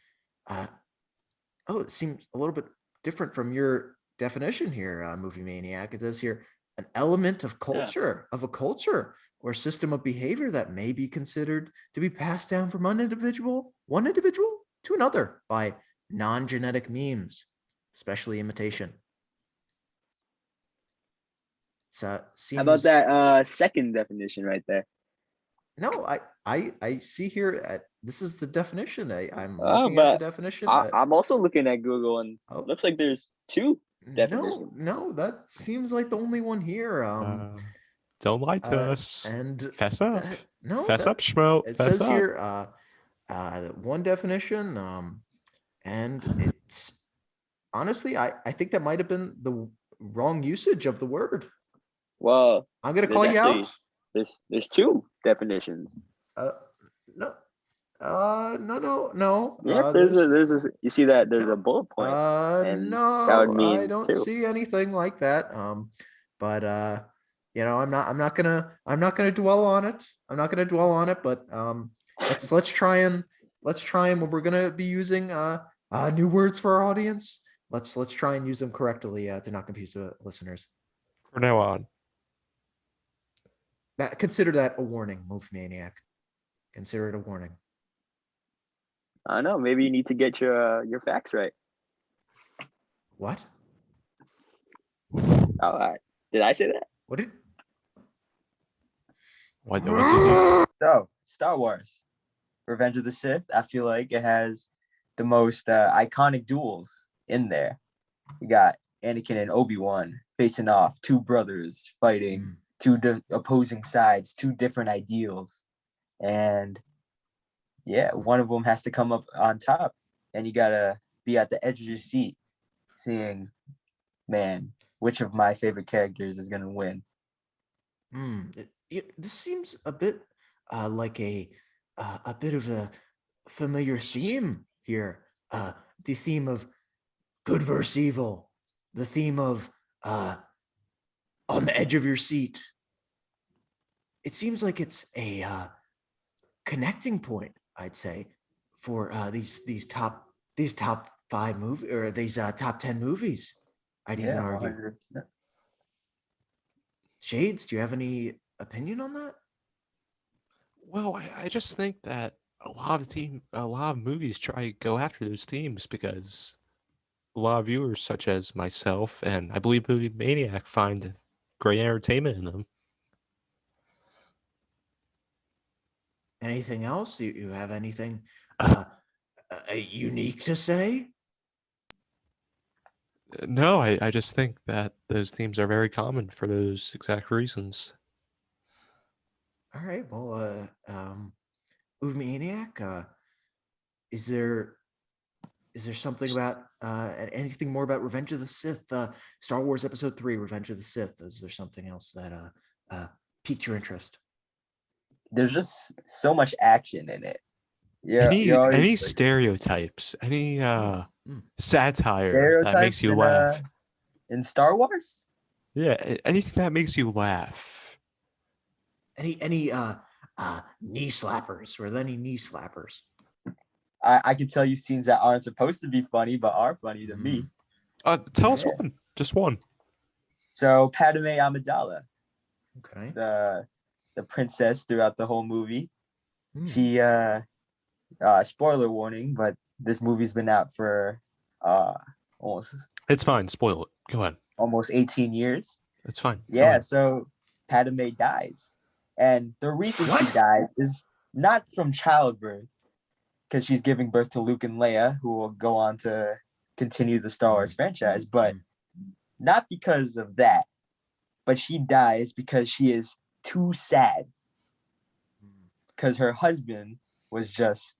it seems a little bit different from your definition here, Movie Maniac. It says here an element of culture, of a culture or system of behavior that may be considered to be passed down from one individual to another by non-genetic memes, especially imitation. How about that second definition right there? No, I see here. This is the definition. I'm looking at the definition. I'm also looking at Google, and looks like there's 2 definitions. No, that seems like the only one here. Don't lie to us. And fess up. Fess up, Schmoe. It says here one definition. And it's honestly, I think that might have been the wrong usage of the word. Well, I'm gonna call you out. There's 2 definitions. No. No. Yeah, there's you see that there's a bullet point. No, that would mean I don't 2. see anything like that. But I'm not gonna dwell on it. I'm not gonna dwell on it. But let's try and when we're gonna be using new words for our audience. Let's try and use them correctly to not confuse the listeners. From now on. Consider that a warning, Movie Maniac. Consider it a warning. I don't know. Maybe you need to get your facts right. What? All right. Did I say that? What did? What did you So, Star Wars, Revenge of the Sith. I feel like it has the most iconic duels in there. You got Anakin and Obi-Wan facing off, two brothers fighting, two opposing sides, two different ideals. And yeah, one of them has to come up on top, and you gotta be at the edge of your seat, seeing, man, which of my favorite characters is gonna win. This seems a bit like a bit of a familiar theme here. The theme of good versus evil, the theme of on the edge of your seat. It seems like it's a connecting point, I'd say, for these top 5 movies, or these top 10 movies. I'd even argue. 100%. Shades, do you have any opinion on that? Well, I just think that a lot of movies try to go after those themes because a lot of viewers, such as myself and I believe Movie Maniac, find great entertainment in them. Anything else? You have anything unique to say? No, I just think that those themes are very common for those exact reasons. All right. Well, Movie Maniac, is there something about anything more about Revenge of the Sith? Star Wars Episode 3, Revenge of the Sith. Is there something else that piqued your interest? There's just so much action in it. Yeah, Any stereotypes, any satire that makes stereotypes you laugh. in Star Wars. Yeah, anything that makes you laugh. Any knee slappers? Were there any knee slappers? I can tell you scenes that aren't supposed to be funny, but are funny to me. Tell us one, just one. So Padme Amidala, Okay. the princess throughout the whole movie. She spoiler warning, but this movie's been out for almost. It's fine. Spoil it. Go ahead. Almost 18 years. It's fine. Yeah. So Padme dies, and the reason she died is not from childbirth, because she's giving birth to Luke and Leia, who will go on to continue the Star Wars franchise, but not because of that. But she dies because she is too sad, because her husband was just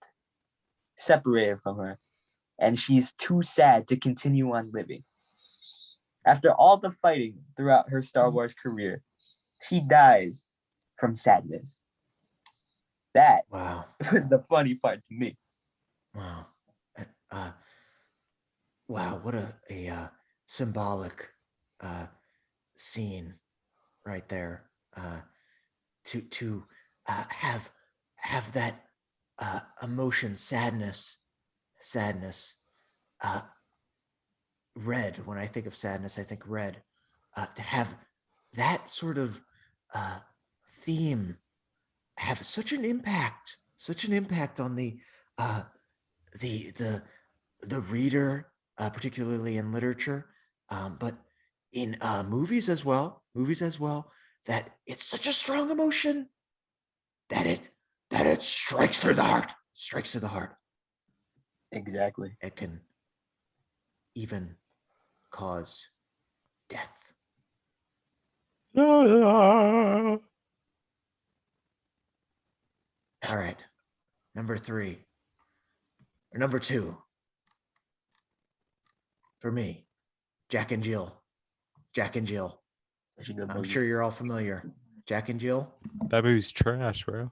separated from her, and she's too sad to continue on living. After all the fighting throughout her Star Wars career, she dies from sadness. That was the funny part to me. Wow. Wow, what a symbolic scene right there. To have that emotion, sadness. Red. When I think of sadness, I think red. To have that sort of theme have such an impact on the reader, particularly in literature, but in movies as well, that it's such a strong emotion that it strikes through the heart. Exactly. It can even cause death. All right. Number 3. Or number 2. For me, Jack and Jill. I'm sure you're all familiar. Jack and Jill. That movie's trash, bro.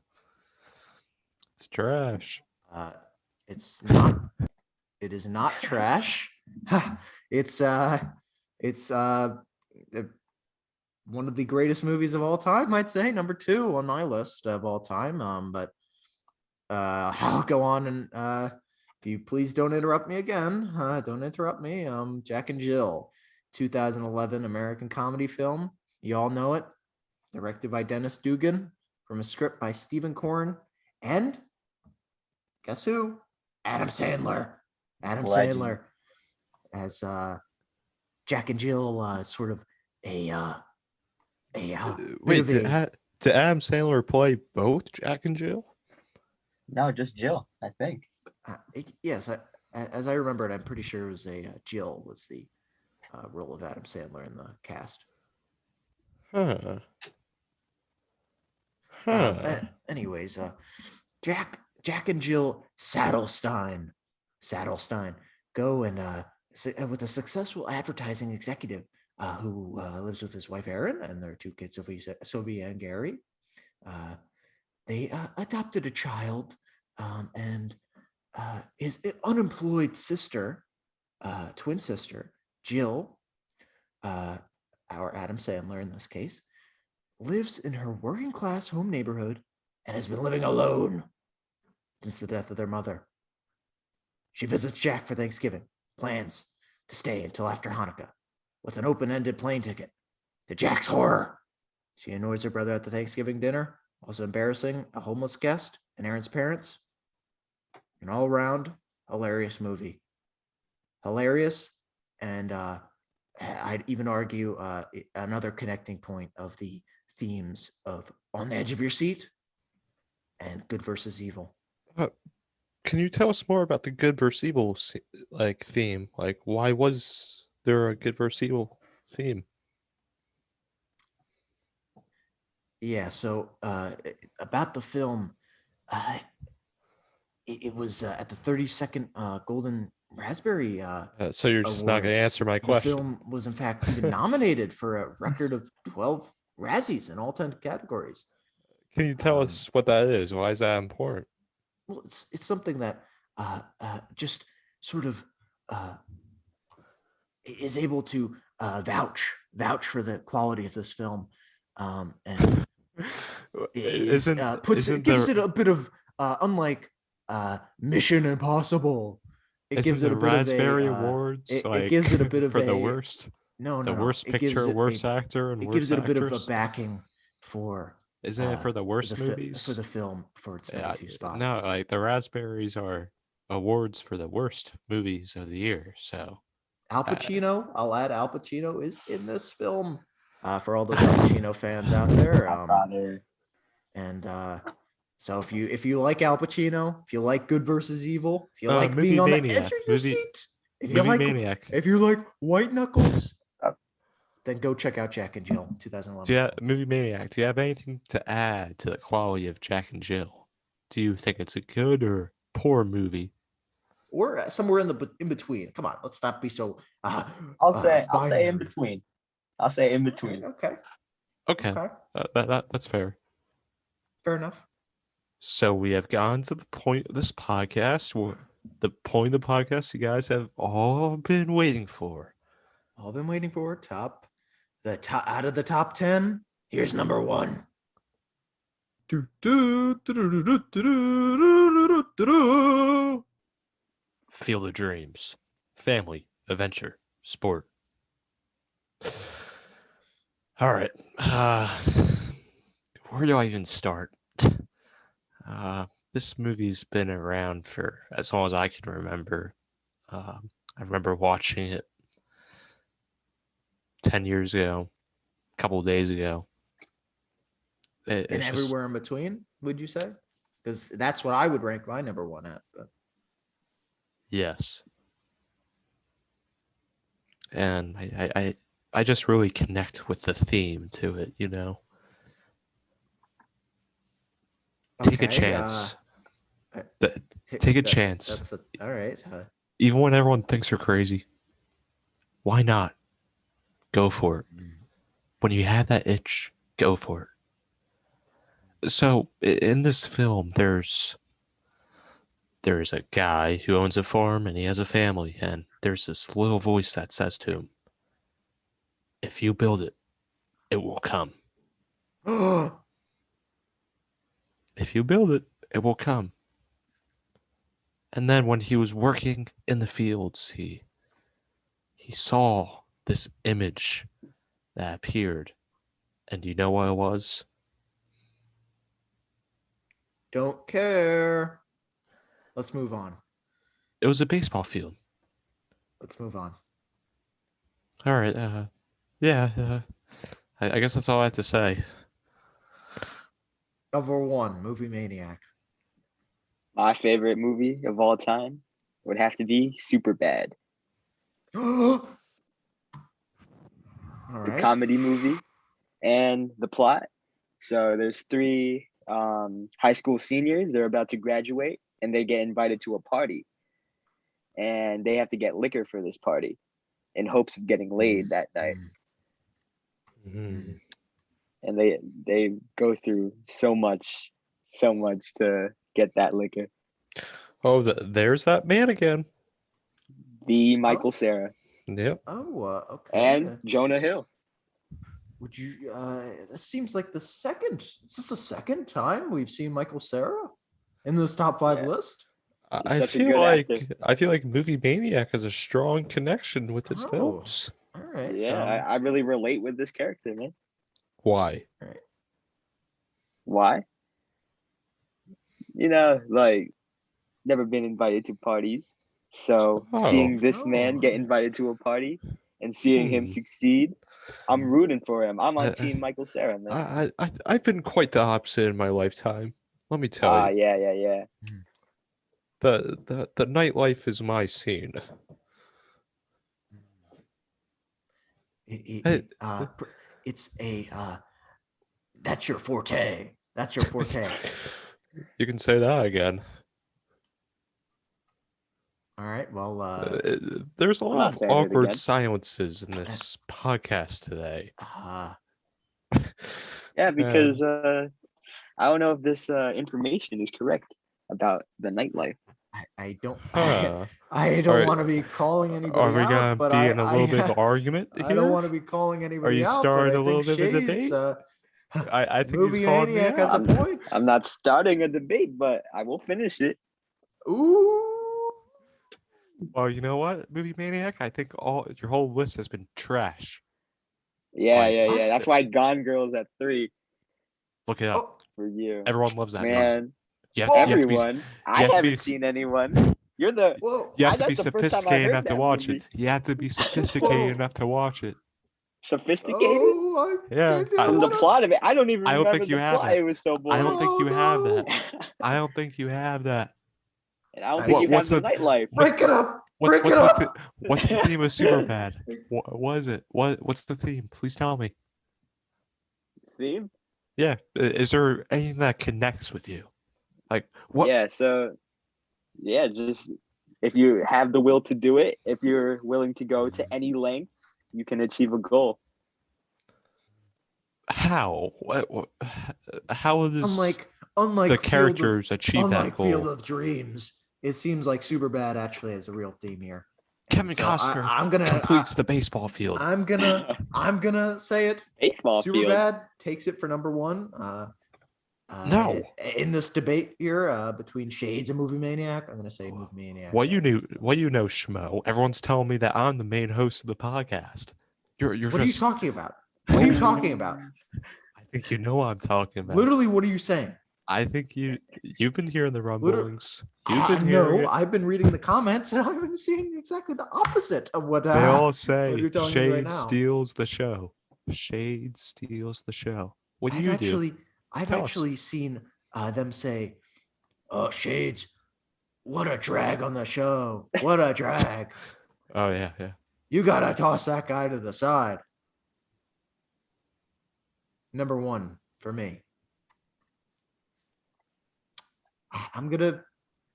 It's trash. It's not. It is not trash. It's one of the greatest movies of all time, I'd say. Number 2 on my list of all time. But I'll go on and if you please don't interrupt me again. Don't interrupt me. Jack and Jill, 2011 American comedy film. You all know it. Directed by Dennis Dugan, from a script by Stephen Korn, and guess who? Adam Sandler. Sandler as Jack and Jill sort of a bit Wait, of a did Adam Sandler play both Jack and Jill? No, just Jill, I think. yes. As I remember it, I'm pretty sure it was Jill was the role of Adam Sandler in the cast. Huh. Huh. Anyways, Jack and Jill Saddlestein go and with a successful advertising executive who lives with his wife Erin and their two kids, Sophia and Gary. They adopted a child, and his unemployed sister, twin sister, Jill, our Adam Sandler in this case, lives in her working class home neighborhood and has been living alone since the death of their mother. She visits Jack for Thanksgiving, plans to stay until after Hanukkah with an open-ended plane ticket. To Jack's horror, she annoys her brother at the Thanksgiving dinner, also embarrassing a homeless guest and Aaron's parents. An all-around hilarious movie. Hilarious, and I'd even argue another connecting point of the themes of On the Edge of Your Seat and Good versus Evil. Can you tell us more about the good versus evil theme? Like, why was there a good versus evil theme? Yeah, so about the film, it was at the 32nd Golden Raspberry So you're just not going to Awards. answer my The question. film was in fact even nominated for a record of 12 Razzies in all 10 categories. Can you tell us what that is? Why is that important? Well, it's something that just sort of is able to vouch for the quality of this film, and gives it a bit of unlike Mission Impossible. It gives it a bit Raspberry of a Awards. it gives it a bit of for the a worst. no The worst It gives picture, it worst actor, and it worst gives it a bit of a actress? backing for. Isn't it for the worst movies? For the film for its number 2 spot. No, like the Raspberries are awards for the worst movies of the year. So Al Pacino, I'll add Al Pacino is in this film. For all those Al Pacino fans out there. And so if you like Al Pacino, if you like Good versus Evil, if you like being on the edge of your seat, if you like White Knuckles, then go check out Jack and Jill 2011. Yeah, Movie Maniac, do you have anything to add to the quality of Jack and Jill? Do you think it's a good or poor movie? Or somewhere in between. Come on, let's not be so. I'll say in between. I'll say in between. Okay. That's fair. Fair enough. So we have gone to the point of this podcast, the point of the podcast you guys have all been waiting for. Out of the top 10, here's number 1. Field of Dreams. Family, adventure, sport. All right. Where do I even start? This movie's been around for as long as I can remember. I remember watching it 10 years ago, a couple of days ago. And everywhere in between, would you say? Because that's what I would rank my number 1 at. But. Yes. And I just really connect with the theme to it, you know? Take a chance. Take a chance. All right. Even when everyone thinks you're crazy, why not? Go for it. When you have that itch, go for it. So in this film, there's a guy who owns a farm and he has a family, and there's this little voice that says to him, if you build it, it will come. If you build it, it will come. And then when he was working in the fields, he saw this image that appeared. And you know what it was? Don't care. Let's move on. It was a baseball field. Let's move on. All right. Yeah, I guess that's all I have to say. Number one, Movie Maniac. My favorite movie of all time would have to be Superbad. All It's a right. comedy movie, and the plot. So there's three high school seniors. They're about to graduate, and they get invited to a party, and they have to get liquor for this party, in hopes of getting laid that night. Mm. And they go through so much to get that liquor. Oh, there's that man again. The Michael Cera Yep. Oh, okay. and Jonah Hill. Would you? That seems like the second. Is this the second time we've seen Michael Cera in this top 5 Yeah. list? I such a feel good like actor. Movie Maniac has a strong connection with his Oh. films. All right. Yeah, so- I really relate with this character, man. Why? Why? Like, never been invited to parties. So seeing this man get invited to a party and seeing him succeed, I'm rooting for him. I'm on team Michael Cera, man. I've been quite the opposite in my lifetime. Let me tell you. Yeah. The nightlife is my scene. It's a. That's your forte. That's your forte. You can say that again. All right. Well. There's a I'm lot not of saying it awkward again. silences in this podcast today. Yeah, because I don't know if this information is correct about the nightlife. I don't. Huh. I don't want to be calling anybody Are we out, gonna but be in a little bit of argument here? I don't want to be calling anybody you out. starting but a little bit of a Shades, debate? I think he's Movie calling me Maniac has a out. point. I'm not starting a debate, but I will finish it. Ooh. Well, you know what, Movie Maniac? I think your whole list has been trash. Yeah. That's why Gone Girl's at 3 Look it up. Oh. for you. Everyone loves that movie. Man, You have to be, everyone. I haven't seen anyone. You're the. Whoa. you have to be That's the first time I sophisticated heard enough to that watch movie. it. You have to be sophisticated enough to watch it. Sophisticated? Oh, Yeah. And the plot of it, I don't even I don't remember think you the have plot. it. It was so boring. I don't think you have that. and I don't think you have that. I don't think you have the nightlife. Break it up. What's Break it up. what's the theme of Superbad? What is it? What's the theme? Please tell me. Theme? Yeah. Is there anything that connects with you? Like what? Yeah, so just if you have the will to do it, if you're willing to go to any lengths, you can achieve a goal. How? What how does Unlike the characters achieve that goal? Field of Dreams, it seems like Superbad actually has a real theme here. Kevin Costner I'm gonna completes the baseball field. I'm gonna say it. Baseball field. Superbad takes it for number 1. No. In this debate here between Shades and Movie Maniac, I'm gonna say Movie Maniac. What you know, Schmoe? Everyone's telling me that I'm the main host of the podcast. You're What are you talking about? What are you talking about? I think you know what I'm talking about. Literally, what are you saying? I think you've been hearing the rumblings. You've been no, hearing it. I've been reading the comments and I've been seeing exactly the opposite of what They all say you're telling me Shade right now. steals the show. Shade steals the show. What do you do? I've Tell us. actually seen them say, "Oh, Shades, what a drag on the show! What a drag! Oh yeah. You gotta toss that guy to the side." Number 1 for me. I'm gonna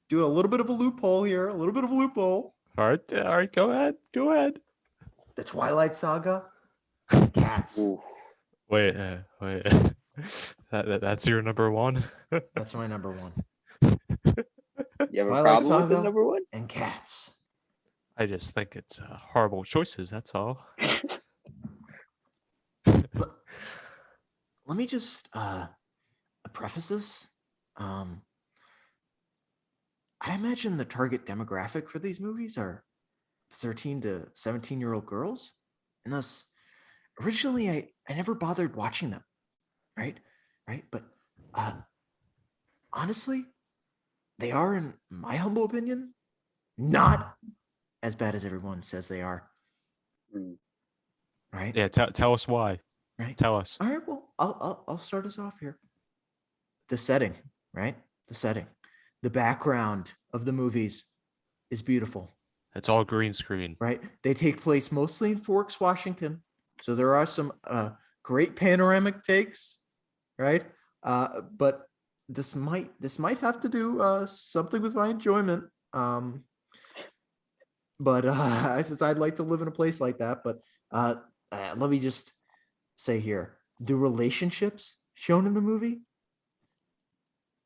do a little bit of a loophole here. All right. Go ahead. The Twilight Saga. Cats. Ooh. Wait. That's your number 1. That's my number 1. You have a Twilight problem with Saga. the number 1? And Cats. I just think it's horrible choices. That's all. Let me just preface this. I imagine the target demographic for these movies are 13 to 17-year-old girls. And thus, originally, I never bothered watching them. Right? But honestly, they are, in my humble opinion, not as bad as everyone says they are. right? Yeah, tell us why. Right. Tell us. All right. Well, I'll start us off here. The setting, right? The setting, the background of the movies is beautiful, It's all green screen. right? They take place mostly in Forks, Washington, so there are some great panoramic takes, right? But this might have to do something with my enjoyment. But since I'd like to live in a place like that, but let me just say here, the relationships shown in the movie,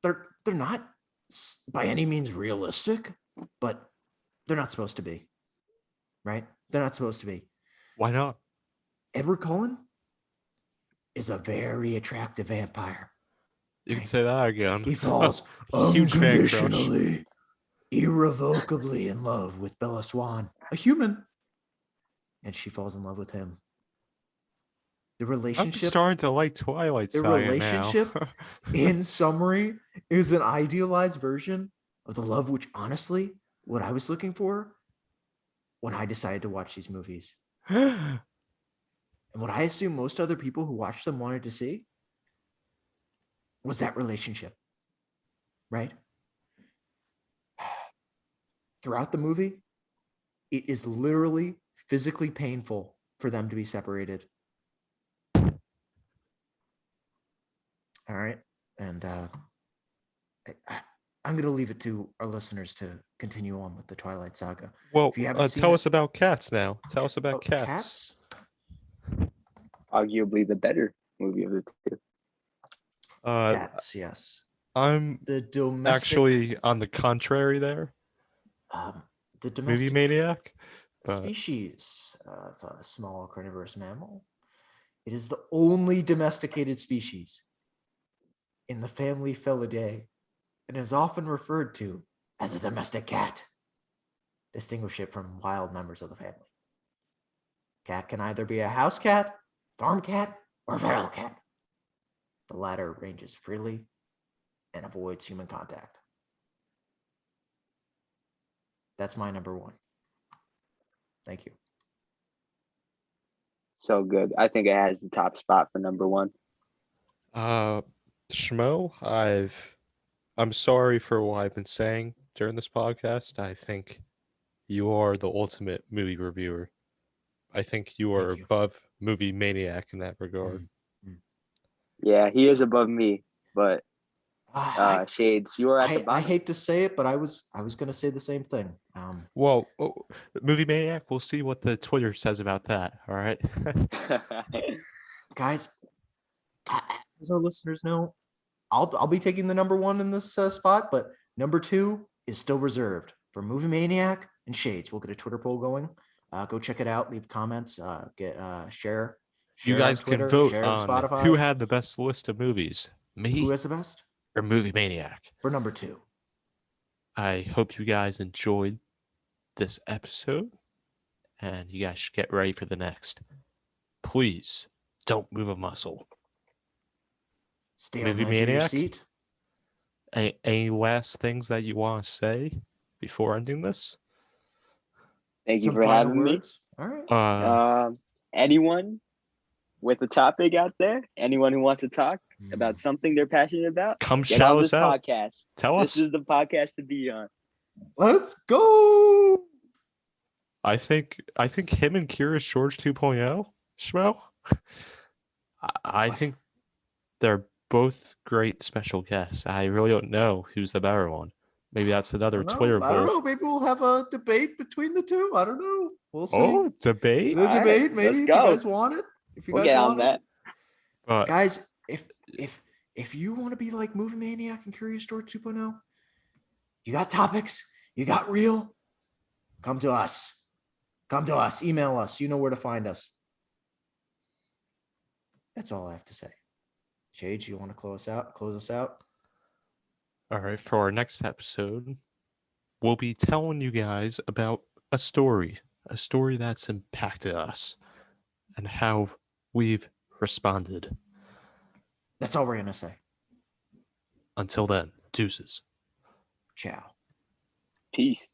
they're not by any means realistic, but they're not supposed to be, right? They're not supposed to be. Why not? Edward Cullen is a very attractive vampire. You can Right. say that again. He falls Huge fan crush. unconditionally, irrevocably in love with Bella Swan, a human, and she falls in love with him. The I'm relationship, starting to like Twilight the Saga relationship, now. in summary, is an idealized version of the love which, honestly, what I was looking for when I decided to watch these movies. And what I assume most other people who watched them wanted to see was that relationship, right? Throughout the movie, it is literally physically painful for them to be separated. All right. And I'm going to leave it to our listeners to continue on with the Twilight Saga. Well, If you haven't seen tell it- us about Cats now. Tell us about Oh, Cats. Arguably the better movie of the two. Cats, yes. I'm The domestic, actually on the contrary there. the Movie domestic Maniac. But species of a small carnivorous mammal. It is the only domesticated species in the family Felidae and is often referred to as a domestic cat. Distinguish it from wild members of the family. Cat can either be a house cat, farm cat, or feral cat. The latter ranges freely and avoids human contact. That's my number one. Thank you. So good. I think it has the top spot for number one. Schmoe, I'm sorry for what I've been saying during this podcast. I think you are the ultimate movie reviewer. I think you are Thank you. above Movie Maniac in that regard. Yeah, he is above me, but I, Shades, you are at the I bottom. hate to say it, but I was going to say the same thing. Well, Movie Maniac, we'll see what the Twitter says about that. All right. Guys, as our listeners know, I'll be taking the number one in this spot, but number two is still reserved for Movie Maniac and Shades. We'll get a Twitter poll going. Go check it out. Leave comments. Share. You on guys can Twitter, vote share on Spotify. who had the best list of movies, Who me has the best or Movie Maniac. for number two. I hope you guys enjoyed this episode, and you guys should get ready for the next. Please don't move a muscle. Stay on Movie the edge of your Maniac? seat. Any last things that you want to say before ending this? Thank you Some for final having me. words. All right. Anyone with a topic out there, anyone who wants to talk about something they're passionate about, Come get shout on us this out. podcast. Tell This us. is the podcast to be on. Let's go. I think him and Curious George 2.0, Schmoe. I think they're both great special guests. I really don't know who's the better one. Maybe that's another Twitter I don't poll. know. Maybe we'll have a debate betwing the two. I don't know. We'll see. Oh, debate. The All right, debate, maybe let's if go. you guys want it. If you We'll guys get want on that. But guys, if you want to be like Movie Maniac and Curious George 2.0, you got topics, you got real, come to us. Come to us. Email us. You know where to find us. That's all I have to say. Shades, you want to close us out? all right, for our next episode, we'll be telling you guys about a story that's impacted us and how we've responded. That's all we're gonna say. Until then, deuces. Ciao. Peace.